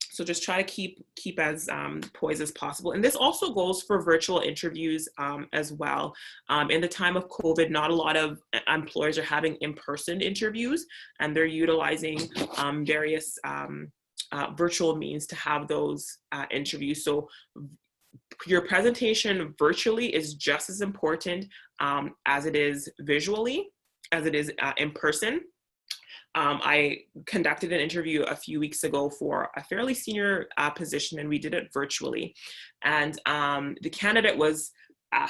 So just try to keep as poised as possible. And this also goes for virtual interviews as well. In the time of COVID, not a lot of employers are having in-person interviews, and they're utilizing various virtual means to have those interviews. So your presentation virtually is just as important as it is visually, as it is in person. I conducted an interview a few weeks ago for a fairly senior position, and we did it virtually. And the candidate was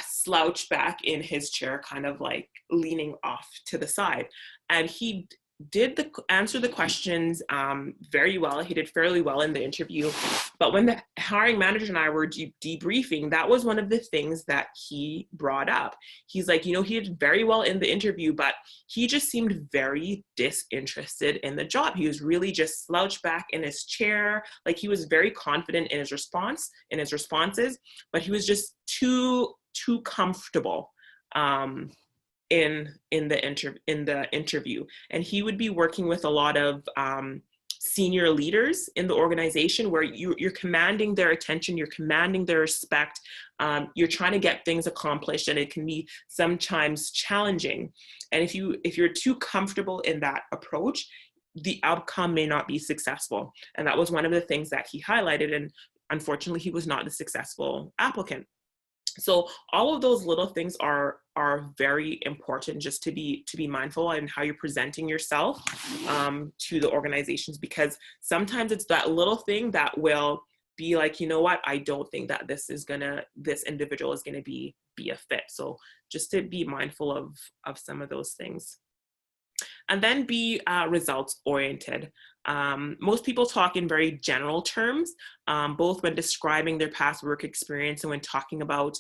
slouched back in his chair, kind of like leaning off to the side. And he answer the questions very well. He did fairly well in the interview. But when the hiring manager and I were debriefing, that was one of the things that he brought up. He's like, you know, he did very well in the interview, but he just seemed very disinterested in the job. He was really just slouched back in his chair. Like, he was very confident in his responses, but he was just too comfortable in the interview. And he would be working with a lot of senior leaders in the organization, where you're commanding their attention, you're commanding their respect, you're trying to get things accomplished, and it can be sometimes challenging. And if you're too comfortable in that approach, the outcome may not be successful. And that was one of the things that he highlighted, and unfortunately he was not the successful applicant. So all of those little things are very important, just to be mindful in how you're presenting yourself to the organizations, because sometimes it's that little thing that will be like, you know what, I don't think that this individual is gonna be a fit. So just to be mindful of some of those things. And then be results oriented. Most people talk in very general terms, both when describing their past work experience and when talking about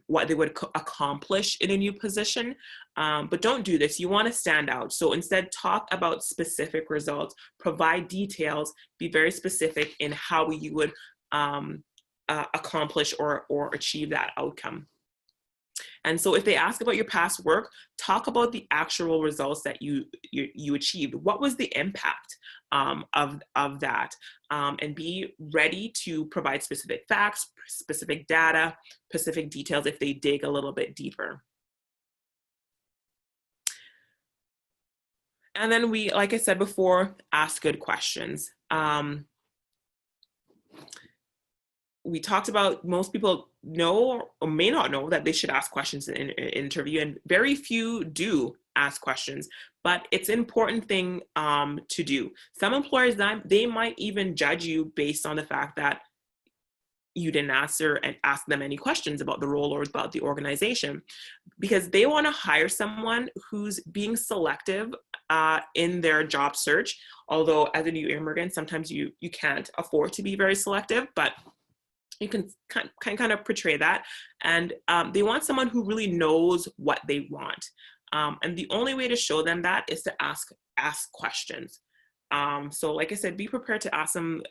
what they would accomplish in a new position. But don't do this. You want to stand out. So instead, talk about specific results, provide details, be very specific in how you would accomplish or achieve that outcome. And so if they ask about your past work, talk about the actual results that you achieved. What was the impact of that? And be ready to provide specific facts, specific data, specific details if they dig a little bit deeper. And then like I said before, ask good questions. We talked about, most people know or may not know that they should ask questions in an interview, and very few do ask questions, but it's an important thing to do. Some employers, they might even judge you based on the fact that you didn't ask them any questions about the role or about the organization, because they want to hire someone who's being selective in their job search. Although as a new immigrant, sometimes you can't afford to be very selective, but you can kind of portray that. And they want someone who really knows what they want. And the only way to show them that is to ask questions. So like I said, be prepared to ask them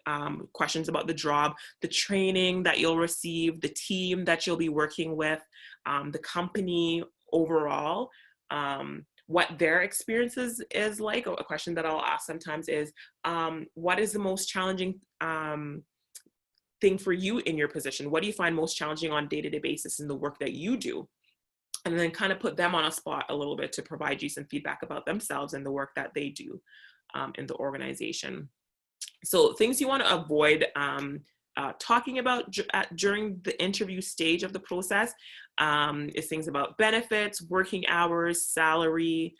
questions about the job, the training that you'll receive, the team that you'll be working with, the company overall, what their experiences is like. A question that I'll ask sometimes is, what is the most challenging thing for you in your position? What do you find most challenging on a day-to-day basis in the work that you do? And then kind of put them on a spot a little bit to provide you some feedback about themselves and the work that they do in the organization. So things you want to avoid talking about during the interview stage of the process is things about benefits, working hours, salary,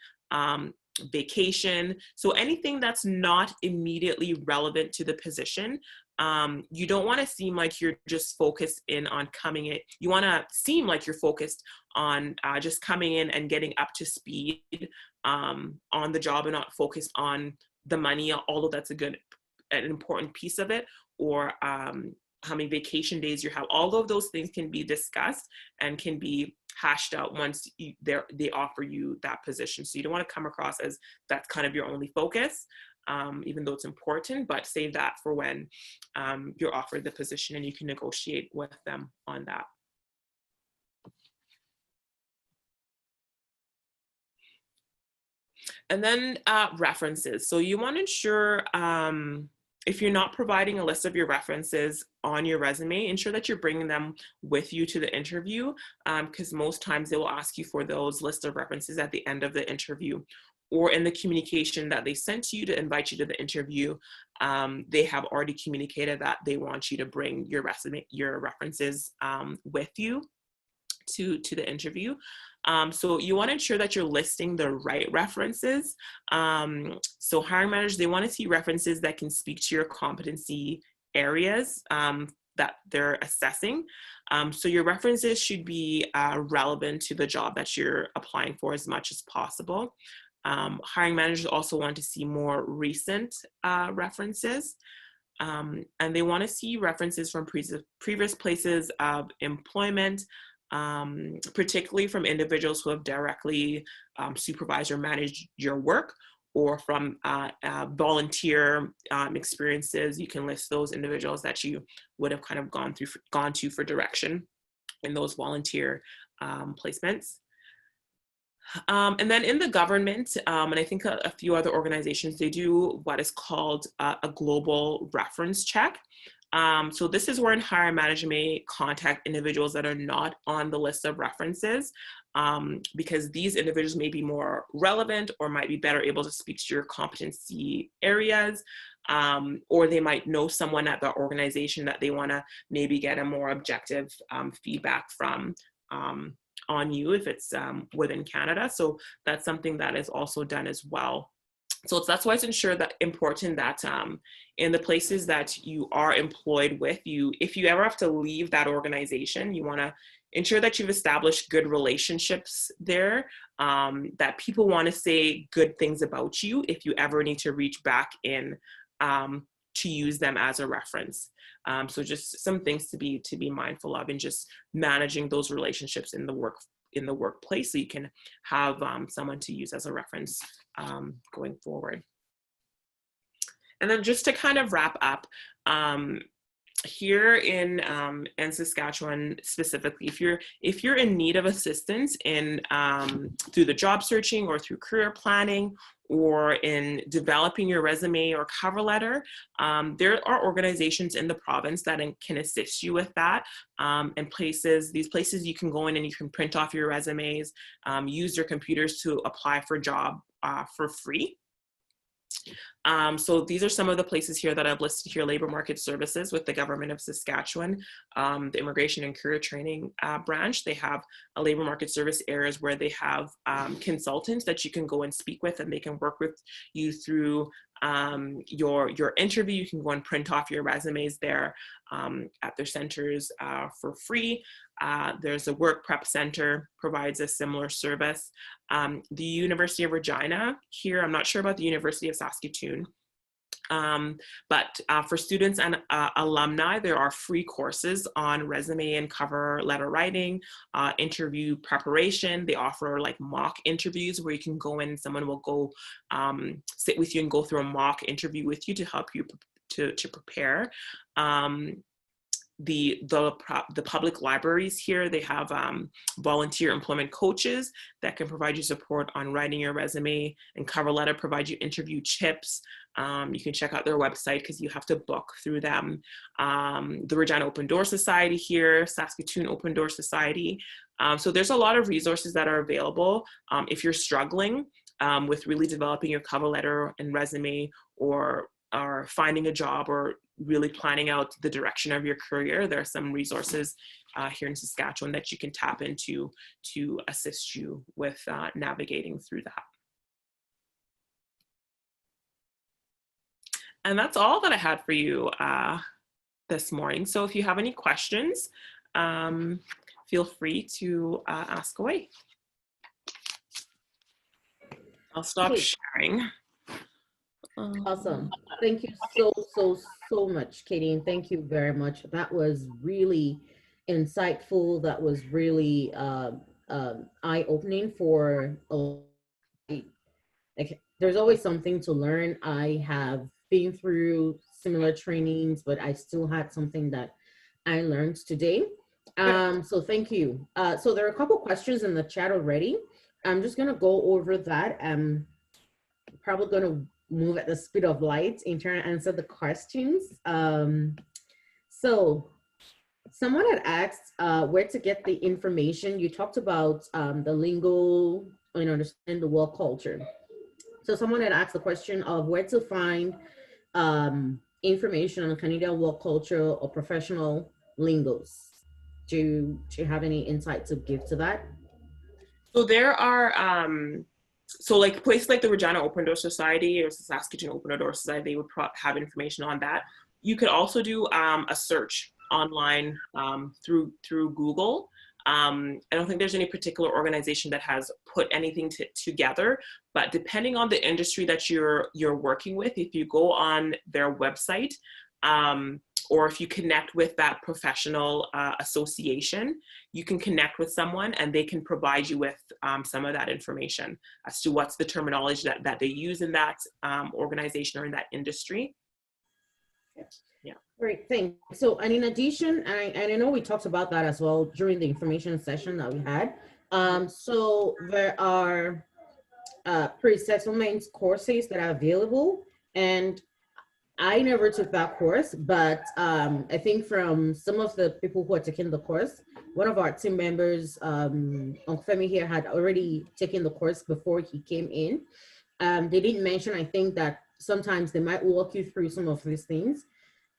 vacation. So anything that's not immediately relevant to the position. You don't want to seem like you're just focused in on coming in. You want to seem like you're focused on just coming in and getting up to speed on the job, and not focused on the money, although that's an important piece of it, or how many vacation days you have. All of those things can be discussed and can be hashed out once they offer you that position. So you don't want to come across as that's kind of your only focus. Even though it's important, but save that for when you're offered the position and you can negotiate with them on that. And then references. So you want to ensure, if you're not providing a list of your references on your resume, ensure that you're bringing them with you to the interview, because most times they will ask you for those list of references at the end of the interview, or in the communication that they sent to you to invite you to the interview. They have already communicated that they want you to bring your references with you to the interview. So you want to ensure that you're listing the right references. So hiring managers, they want to see references that can speak to your competency areas that they're assessing. So your references should be relevant to the job that you're applying for as much as possible. Hiring managers also want to see more recent references. And they want to see references from previous places of employment, particularly from individuals who have directly supervised or managed your work, or from volunteer experiences. You can list those individuals that you would have kind of gone to for direction in those volunteer placements. And then in the government, and I think a few other organizations, they do what is called a global reference check. So this is where hiring manager may contact individuals that are not on the list of references, because these individuals may be more relevant or might be better able to speak to your competency areas, or they might know someone at the organization that they want to maybe get a more objective feedback from on you if it's within Canada. So that's something that is also done as well. So that's why it's important that in the places that you are employed with, if you ever have to leave that organization, you want to ensure that you've established good relationships there, that people want to say good things about you if you ever need to reach back in to use them as a reference. So just some things to be mindful of, and just managing those relationships in the workplace so you can have someone to use as a reference going forward. And then just to kind of wrap up, here in Saskatchewan specifically, if you're in need of assistance in through the job searching or through career planning or in developing your resume or cover letter, there are organizations in the province that can assist you with that, and these places you can go in and you can print off your resumes, use your computers to apply for a job for free. So these are some of the places here that I've listed here: labor market services with the government of Saskatchewan, the immigration and career training branch. They have a labor market service areas where they have consultants that you can go and speak with, and they can work with you through your interview. You can go and print off your resumes there at their centers for free. There's a work prep center, provides a similar service. The University of Regina here, I'm not sure about the University of Saskatoon, but for students and alumni, there are free courses on resume and cover letter writing, interview preparation. They offer like mock interviews where you can go in and someone will go sit with you and go through a mock interview with you to help you to prepare. The public libraries here, they have volunteer employment coaches that can provide you support on writing your resume and cover letter, provide you interview tips. You can check out their website because you have to book through them. The Regina Open Door Society here, Saskatoon Open Door Society. So there's a lot of resources that are available if you're struggling with really developing your cover letter and resume, or finding a job, or really planning out the direction of your career. There are some resources here in Saskatchewan that you can tap into to assist you with navigating through that. And that's all that I had for you this morning. So if you have any questions, feel free to ask away. I'll stop sharing. Awesome. Thank you so much, Kadine. Thank you very much. That was really insightful. That was really eye-opening for like, there's always something to learn. I have been through similar trainings, but I still had something that I learned today. So thank you. So there are a couple questions in the chat already. I'm just gonna go over that. I'm probably gonna move at the speed of light in trying to answer the questions. So someone had asked where to get the information. You talked about the lingo and understand the work culture. So someone had asked the question of where to find information on Canadian work culture or professional lingos. Do you have any insight to give to that? So there are, so like places like the Regina Open Door Society or the Saskatoon Open Door Society, they would have information on that. You could also do a search online through Google. I don't think there's any particular organization that has put anything together, but depending on the industry that you're working with, if you go on their website, or if you connect with that professional association, you can connect with someone and they can provide you with some of that information as to what's the terminology that they use in that organization or in that industry. Yeah. Great, thanks. So, and in addition, and I know we talked about that as well during the information session that we had. So there are pre-settlement courses that are available, and I never took that course, but I think from some of the people who are taking the course, one of our team members, Uncle Femi here, had already taken the course before he came in. They didn't mention, I think, that sometimes they might walk you through some of these things.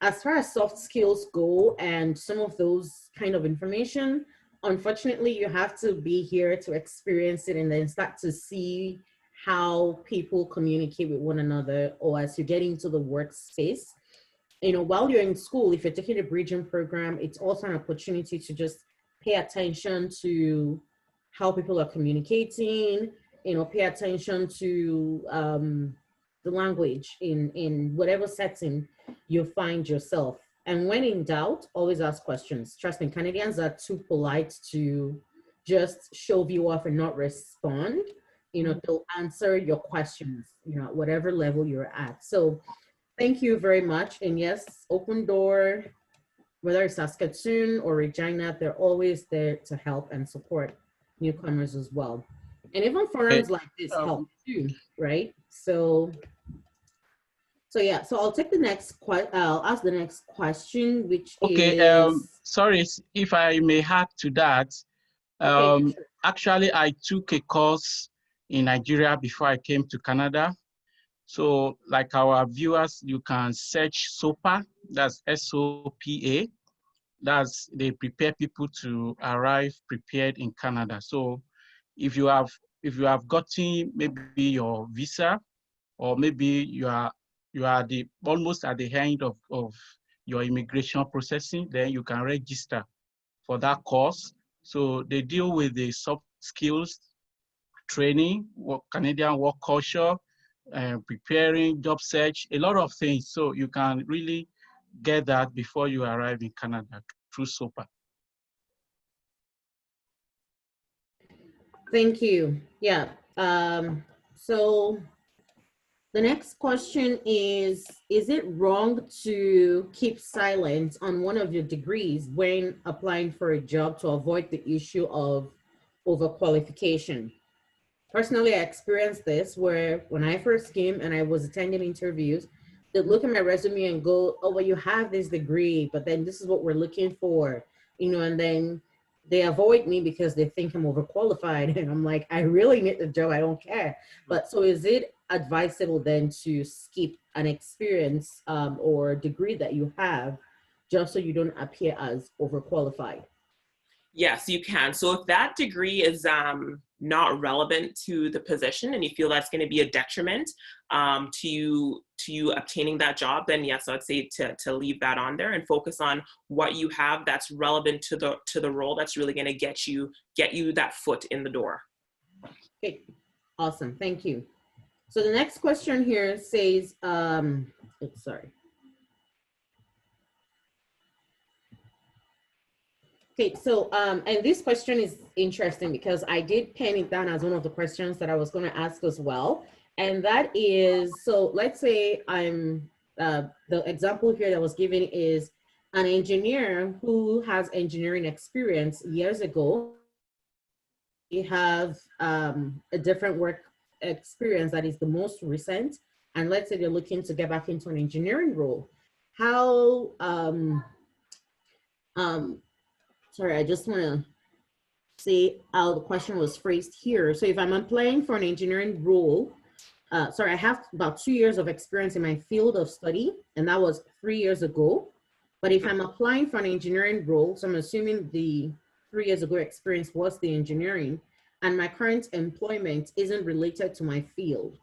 As far as soft skills go and some of those kind of information, unfortunately, you have to be here to experience it and then start to see how people communicate with one another, or as you get into the workspace. You know, while you're in school, if you're taking a bridging program, it's also an opportunity to just pay attention to how people are communicating, you know, pay attention to the language in whatever setting you find yourself. And when in doubt, always ask questions. Trust me, Canadians are too polite to just shove you off and not respond. You know, they'll answer your questions, you know, at whatever level you're at. So thank you very much. And yes, Open Door, whether it's Saskatoon or Regina, they're always there to help and support newcomers as well. And even forums like this help too, right? So yeah, so I'll take the next I'll ask the next question, which is... Sorry, if I may add to that. Okay, sure. Actually, I took a course in Nigeria before I came to Canada. So like our viewers, you can search SOPA, that's SOPA. That's, they prepare people to arrive prepared in Canada. So if you have gotten maybe your visa, or maybe you are almost at the end of your immigration processing, then you can register for that course. So they deal with the soft skills training, Canadian work culture, preparing, job search, a lot of things. So you can really get that before you arrive in Canada through SOPA. Thank you. Yeah. So the next question is it wrong to keep silent on one of your degrees when applying for a job to avoid the issue of overqualification? Personally, I experienced this where when I first came and I was attending interviews, they'd look at my resume and go, oh, well, you have this degree, but then this is what we're looking for, you know, and then they avoid me because they think I'm overqualified. And I'm like, I really need the job, I don't care. But so is it advisable then to skip an experience or degree that you have just so you don't appear as overqualified? Yes, you can. So if that degree is not relevant to the position and you feel that's going to be a detriment to you obtaining that job, then yes, I'd say to leave that on there and focus on what you have that's relevant to the role that's really going to get you that foot in the door. Okay, awesome, thank you. So the next question here says, sorry. Okay, so, and this question is interesting because I did pen it down as one of the questions that I was going to ask as well. And that is, so let's say I'm, the example here that was given is an engineer who has engineering experience years ago. You have a different work experience that is the most recent. And let's say they're looking to get back into an engineering role. How, sorry, I just want to see how the question was phrased here. So if I'm applying for an engineering role, sorry, I have about 2 years of experience in my field of study, and that was 3 years ago. But if I'm applying for an engineering role, so I'm assuming the 3 years ago experience was the engineering, and my current employment isn't related to my field,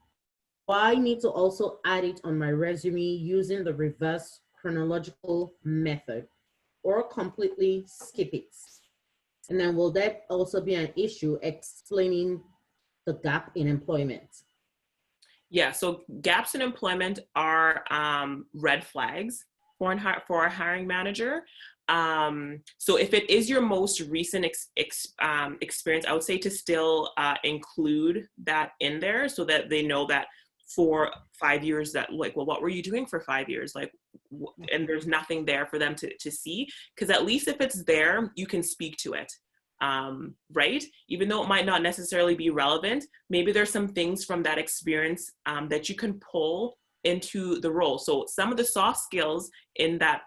do I need to also add it on my resume using the reverse chronological method, or completely skip it? And then will that also be an issue explaining the gap in employment? Yeah, so gaps in employment are red flags for a hiring manager. So if it is your most recent experience, I would say to still include that in there so that they know that for 5 years that like, well, what were you doing for 5 years? Like, and there's nothing there for them to see, because at least if it's there, you can speak to it. Right? Even though it might not necessarily be relevant, maybe there's some things from that experience that you can pull into the role. So some of the soft skills in that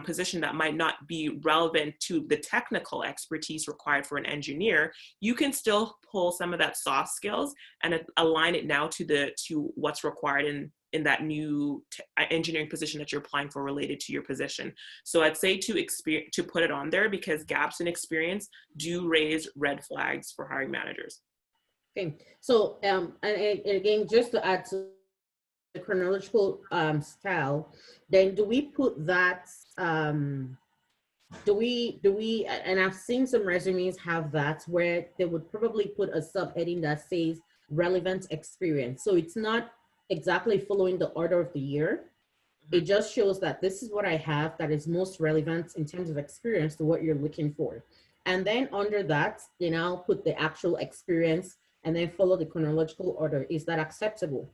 position that might not be relevant to the technical expertise required for an engineer, you can still pull some of that soft skills and align it now to what's required in that new engineering position that you're applying for related to your position. So I'd say to put it on there, because gaps in experience do raise red flags for hiring managers. Okay, so and again, just to add to the chronological style, then do we put that, do we, and I've seen some resumes have that where they would probably put a subheading that says relevant experience. So it's not exactly following the order of the year. It just shows that this is what I have that is most relevant in terms of experience to what you're looking for. And then under that, then I'll put the actual experience and then follow the chronological order. Is that acceptable?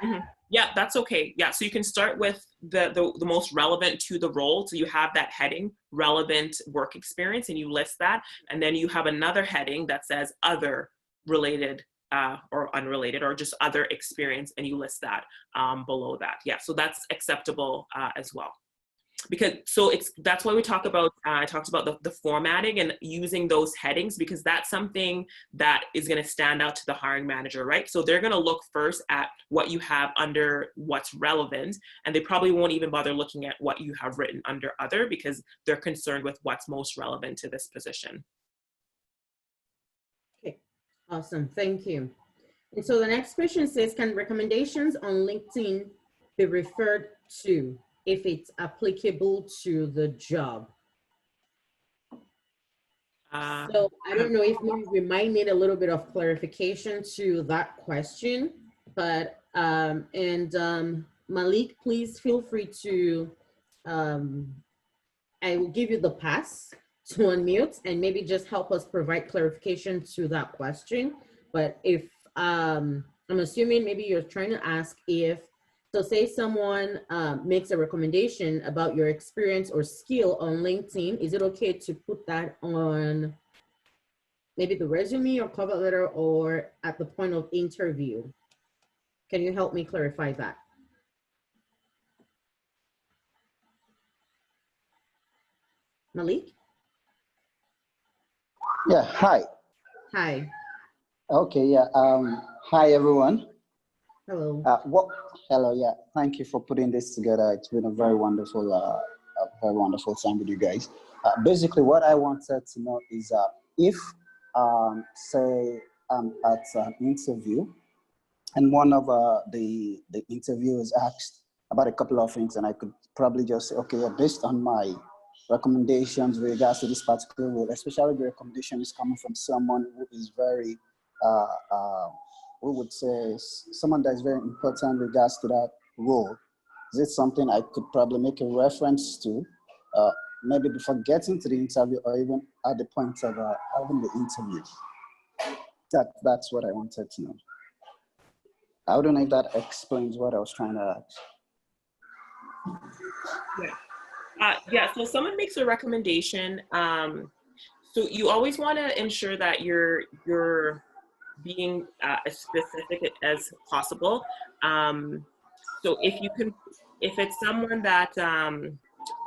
Mm-hmm. Yeah, that's okay. Yeah, so you can start with the most relevant to the role. So you have that heading, relevant work experience, and you list that. And then you have another heading that says other related or unrelated or just other experience, and you list that below that. Yeah, so that's acceptable as well. Because that's why we talk about I talked about the formatting and using those headings, because that's something that is going to stand out to the hiring manager, right? So they're going to look first at what you have under what's relevant, and they probably won't even bother looking at what you have written under other, because they're concerned with what's most relevant to this position. Okay, awesome, thank you. And so the next question says, can recommendations on LinkedIn be referred to if it's applicable to the job? So I don't know if we might need a little bit of clarification to that question, but Malik, please feel free to, I will give you the pass to unmute and maybe just help us provide clarification to that question. But if, I'm assuming maybe you're trying to ask if, so say someone makes a recommendation about your experience or skill on LinkedIn, is it okay to put that on maybe the resume or cover letter or at the point of interview? Can you help me clarify that? Malik? Yeah, hi. Hi. Okay, yeah. Hi, everyone. Hello. Hello, yeah. Thank you for putting this together. It's been a very wonderful time with you guys. Basically, what I wanted to know is if, say, I'm at an interview and one of the interviewers asked about a couple of things, and I could probably just say, okay, based on my recommendations with regards to this particular role, especially the recommendation is coming from someone who is very, we would say, someone that is very important in regards to that role. Is it something I could probably make a reference to, maybe before getting to the interview or even at the point of having the interview? That's what I wanted to know. I don't know if that explains what I was trying to ask. Yeah, so someone makes a recommendation. So you always want to ensure that you're being as specific as possible. So if it's someone that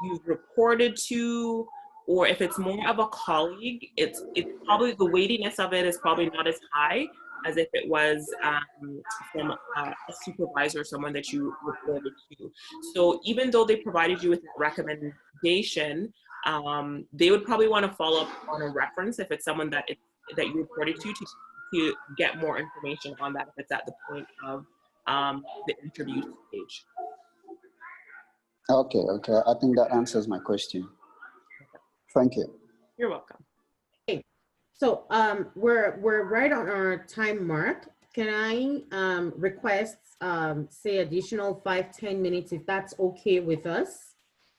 you've reported to, or if it's more of a colleague, it's probably the weightiness of it is probably not as high as if it was from a supervisor or someone that you reported to. So even though they provided you with a recommendation, they would probably want to follow up on a reference if it's someone that you reported to get more information on that if it's at the point of the interview stage. Okay, I think that answers my question. Thank you. You're welcome. Okay, So we're right on our time mark. Can I request say additional 5-10 minutes if that's okay with us,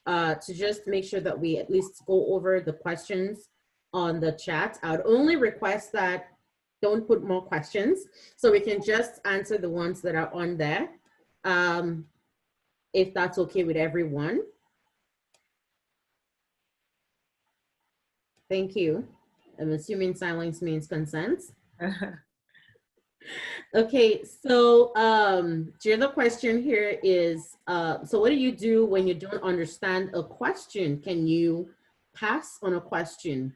to just make sure that we at least go over the questions on the chat. I'd only request that don't put more questions, so we can just answer the ones that are on there, if that's okay with everyone. Thank you. I'm assuming silence means consent. Okay, so the other question here is, so what do you do when you don't understand a question? Can you pass on a question,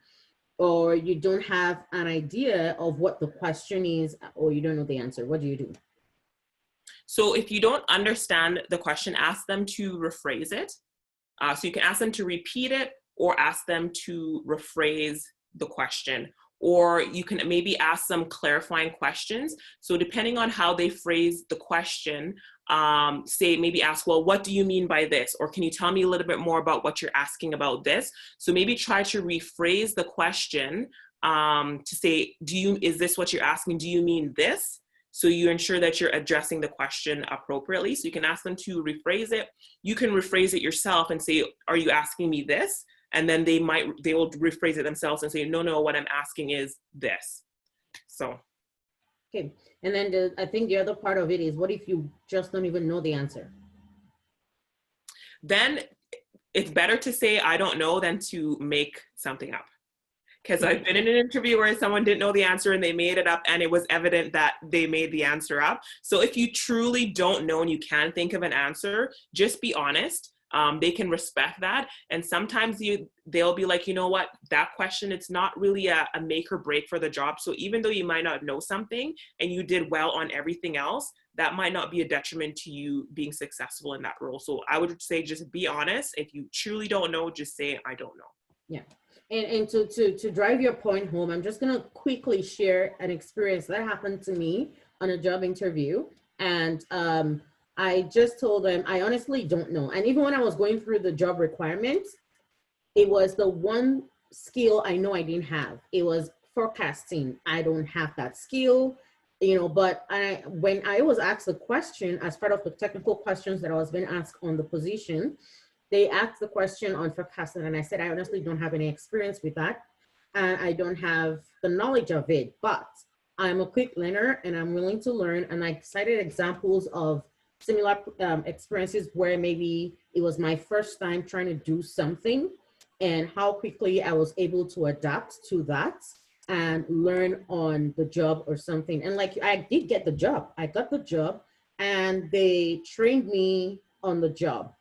or you don't have an idea of what the question is, or you don't know the answer? What do you do? So if you don't understand the question, ask them to rephrase it. So you can ask them to repeat it, or ask them to rephrase the question, or you can maybe ask some clarifying questions. So depending on how they phrase the question, say maybe ask, well, what do you mean by this? Or can you tell me a little bit more about what you're asking about this? So maybe try to rephrase the question to say, is this what you're asking? Do you mean this? So you ensure that you're addressing the question appropriately. So you can ask them to rephrase it. You can rephrase it yourself and say, are you asking me this? And then they will rephrase it themselves and say, no, what I'm asking is this. So. Okay, and then I think the other part of it is, what if you just don't even know the answer? Then it's better to say, I don't know, than to make something up. Because I've been in an interview where someone didn't know the answer and they made it up, and it was evident that they made the answer up. So if you truly don't know and you can't think of an answer, just be honest. They can respect that. And sometimes they'll be like, you know what, that question, it's not really a make or break for the job. So even though you might not know something and you did well on everything else, that might not be a detriment to you being successful in that role. So I would say just be honest. If you truly don't know, just say, I don't know. Yeah. And to drive your point home, I'm just going to quickly share an experience that happened to me on a job interview. And I just told them, I honestly don't know. And even when I was going through the job requirements, it was the one skill I know I didn't have. It was forecasting. I don't have that skill, but when I was asked the question as part of the technical questions that I was being asked on the position, they asked the question on forecasting, and I said, I honestly don't have any experience with that, and I don't have the knowledge of it, but I'm a quick learner and I'm willing to learn. And I cited examples of similar experiences where maybe it was my first time trying to do something, and how quickly I was able to adapt to that and learn on the job or something. And like, I did get the job. I got the job, and they trained me on the job,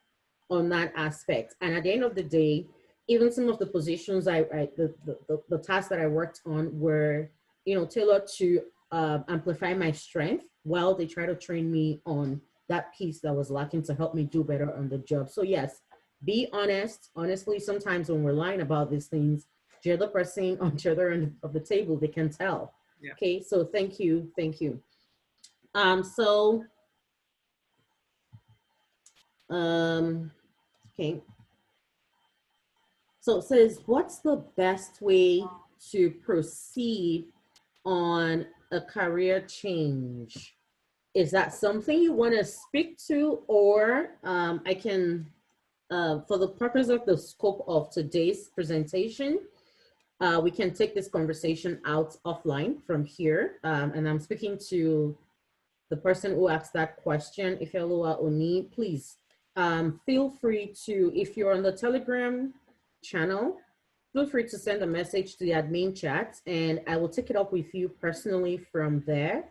on that aspect. And at the end of the day, even some of the positions the tasks that I worked on were, tailored to amplify my strength, while they try to train me on that piece that was lacking to help me do better on the job. So yes, be honest. Honestly, sometimes when we're lying about these things, the other person on the other end of the table, they can tell. Yeah. Okay, so thank you. Okay. So it says, what's the best way to proceed on a career change? Is that something you want to speak to, or I can, for the purpose of the scope of today's presentation, we can take this conversation out offline from here. And I'm speaking to the person who asked that question, Ifeoluwa Oni. Please feel free to, if you're on the Telegram channel, feel free to send a message to the admin chat, and I will take it up with you personally from there,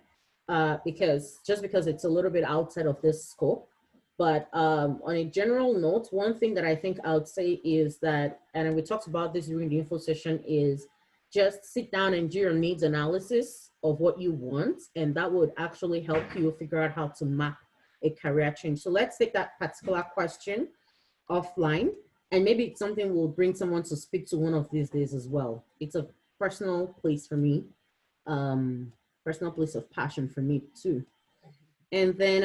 because it's a little bit outside of this scope. But on a general note, one thing that I think I would say is that, and we talked about this during the info session, is just sit down and do your needs analysis of what you want, and that would actually help you figure out how to map a career change. So let's take that particular question offline, and maybe it's something we'll bring someone to speak to one of these days as well. It's a personal place for me, personal place of passion for me too. And then,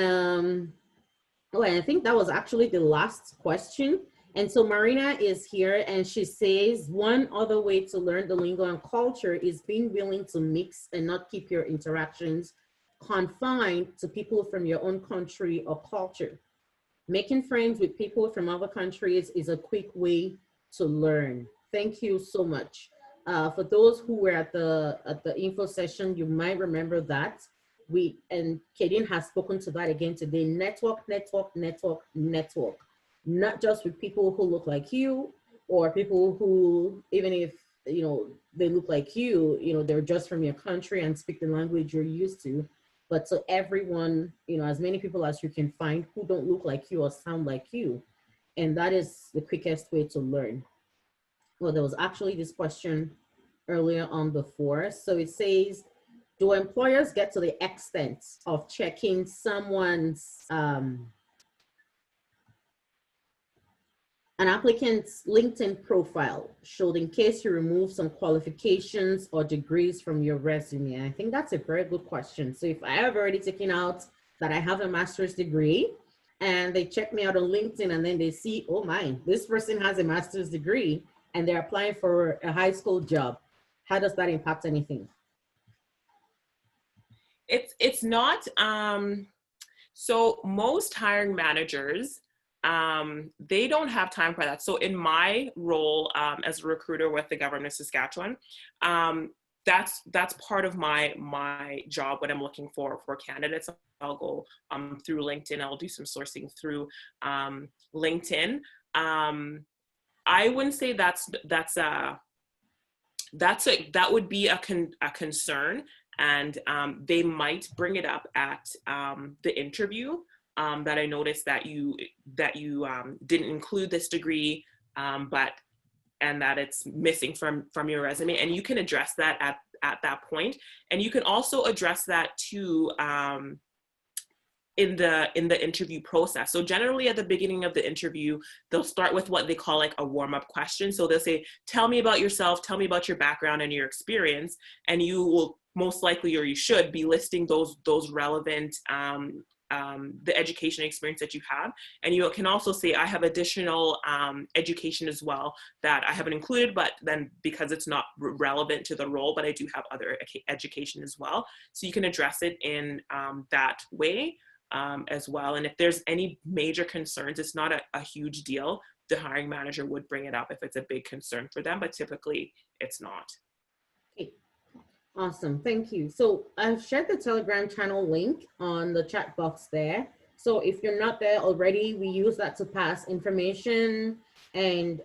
oh, and I think that was actually the last question. And so Marina is here and she says, one other way to learn the lingo and culture is being willing to mix and not keep your interactions confined to people from your own country or culture. Making friends with people from other countries is a quick way to learn. Thank you so much. For those who were at the info session, you might remember that. And Kadine has spoken to that again today. Network, network, network, network. Not just with people who look like you, or people who, even if they look like you, they're just from your country and speak the language you're used to. But to everyone, as many people as you can find who don't look like you or sound like you. And that is the quickest way to learn. Well, there was actually this question earlier on before. So it says, do employers get to the extent of checking someone's, an applicant's LinkedIn profile should, in case you remove some qualifications or degrees from your resume? I think that's a very good question. So if I have already taken out that I have a master's degree and they check me out on LinkedIn and then they see, oh my, this person has a master's degree and they're applying for a high school job, how does that impact anything? It's not, so most hiring managers, they don't have time for that. So in my role as a recruiter with the government of Saskatchewan, that's part of my job when I'm looking for candidates. I'll go through LinkedIn. I'll do some sourcing through LinkedIn. I wouldn't say that would be a concern, and they might bring it up at the interview. That I noticed that you didn't include this degree, and that it's missing from your resume, and you can address that at that point. And you can also address that too in the interview process. So generally at the beginning of the interview, they'll start with what they call like a warm-up question. So they'll say, tell me about yourself, tell me about your background and your experience, and you will most likely, or you should be listing those relevant the education experience that you have. And you can also say, I have additional education as well that I haven't included, but then because it's not relevant to the role, but I do have other education as well. So you can address it in that way as well. And if there's any major concerns, it's not a huge deal. The hiring manager would bring it up if it's a big concern for them, but typically it's not. Okay. Awesome, thank you. So I've shared the Telegram channel link on the chat box there. So if you're not there already, we use that to pass information and,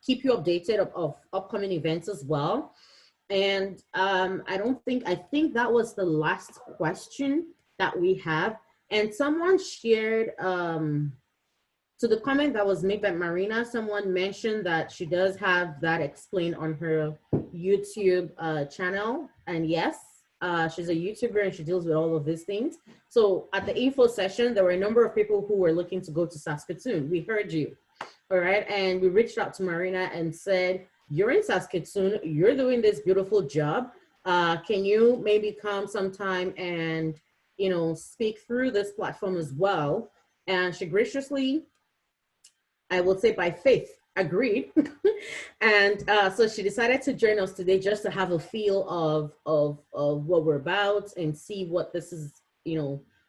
keep you updated of upcoming events as well. And I think that was the last question that we have. And someone shared, to the comment that was made by Marina, someone mentioned that she does have that explained on her YouTube channel. And yes, she's a YouTuber and she deals with all of these things. So at the info session, there were a number of people who were looking to go to Saskatoon. We heard you, all right? And we reached out to Marina and said, you're in Saskatoon, you're doing this beautiful job. Can you maybe come sometime and, speak through this platform as well? And she graciously, I would say by faith, agreed. And so she decided to join us today just to have a feel of what we're about and see what this is,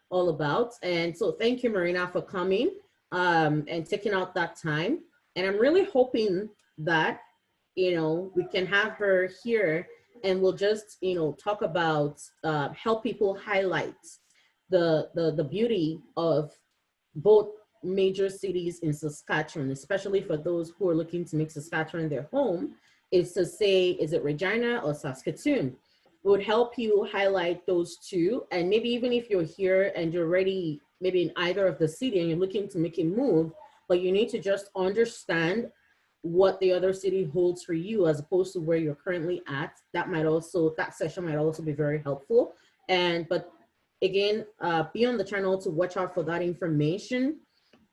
all about. And so thank you, Marina, for coming and taking out that time. And I'm really hoping that, we can have her here and we'll just, talk about, help people highlight the beauty of both major cities in Saskatchewan, especially for those who are looking to make Saskatchewan their home, is to say, is it Regina or Saskatoon? It would help you highlight those two. And maybe even if you're here and you're already maybe in either of the city and you're looking to make a move, but you need to just understand what the other city holds for you as opposed to where you're currently at, that session might also be very helpful. But again, be on the channel to watch out for that information.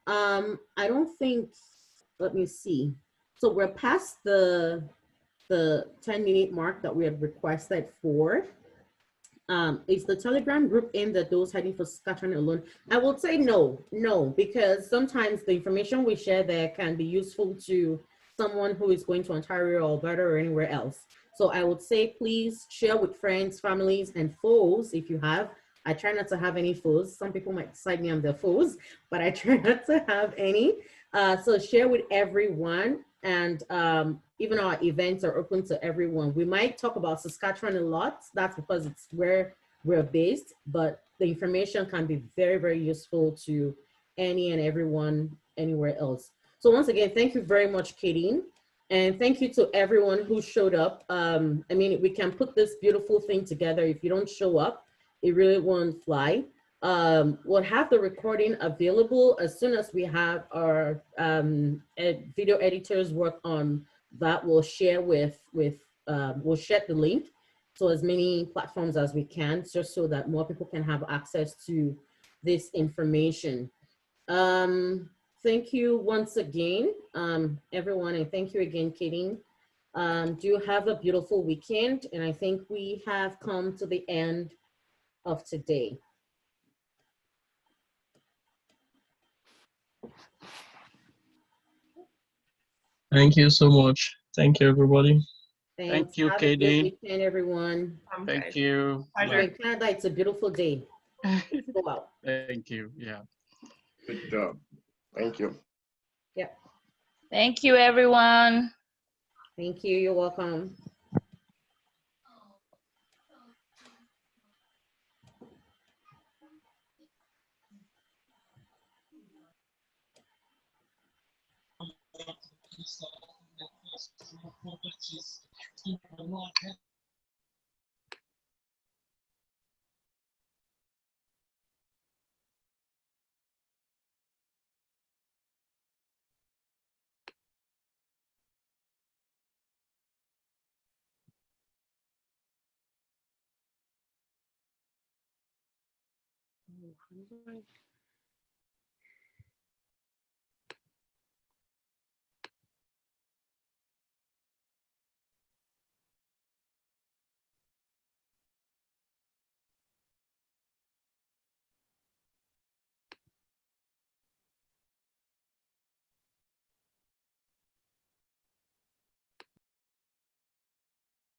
I don't think, let me see. So we're past the 10-minute mark that we had requested for. Is the Telegram group in the those heading for Saskatchewan alone? I would say no, because sometimes the information we share there can be useful to someone who is going to Ontario or Alberta or anywhere else. So I would say please share with friends, families, and foes if you have. I try not to have any foes. Some people might decide me I'm their foes, but I try not to have any. So share with everyone, and even our events are open to everyone. We might talk about Saskatchewan a lot. That's because it's where we're based, but the information can be very, very useful to any and everyone anywhere else. So once again, thank you very much, Kadine. And thank you to everyone who showed up. I mean, we can put this beautiful thing together. If you don't show up, it really won't fly. We'll have the recording available as soon as we have our video editors work on that. We'll share we'll share the link to as many platforms as we can, just so that more people can have access to this information. Thank you once again, everyone, and thank you again, Kadine. Do have a beautiful weekend, and I think we have come to the end of today. Thank you so much. Thank you, everybody. Thanks. Thank you, Have a good Kadine. weekend, everyone. Thank you. Pleasure. In Canada, it's a beautiful day. Go out. Thank you. Yeah. Good job. Thank you. Yeah. Thank you, everyone. Thank you. You're welcome.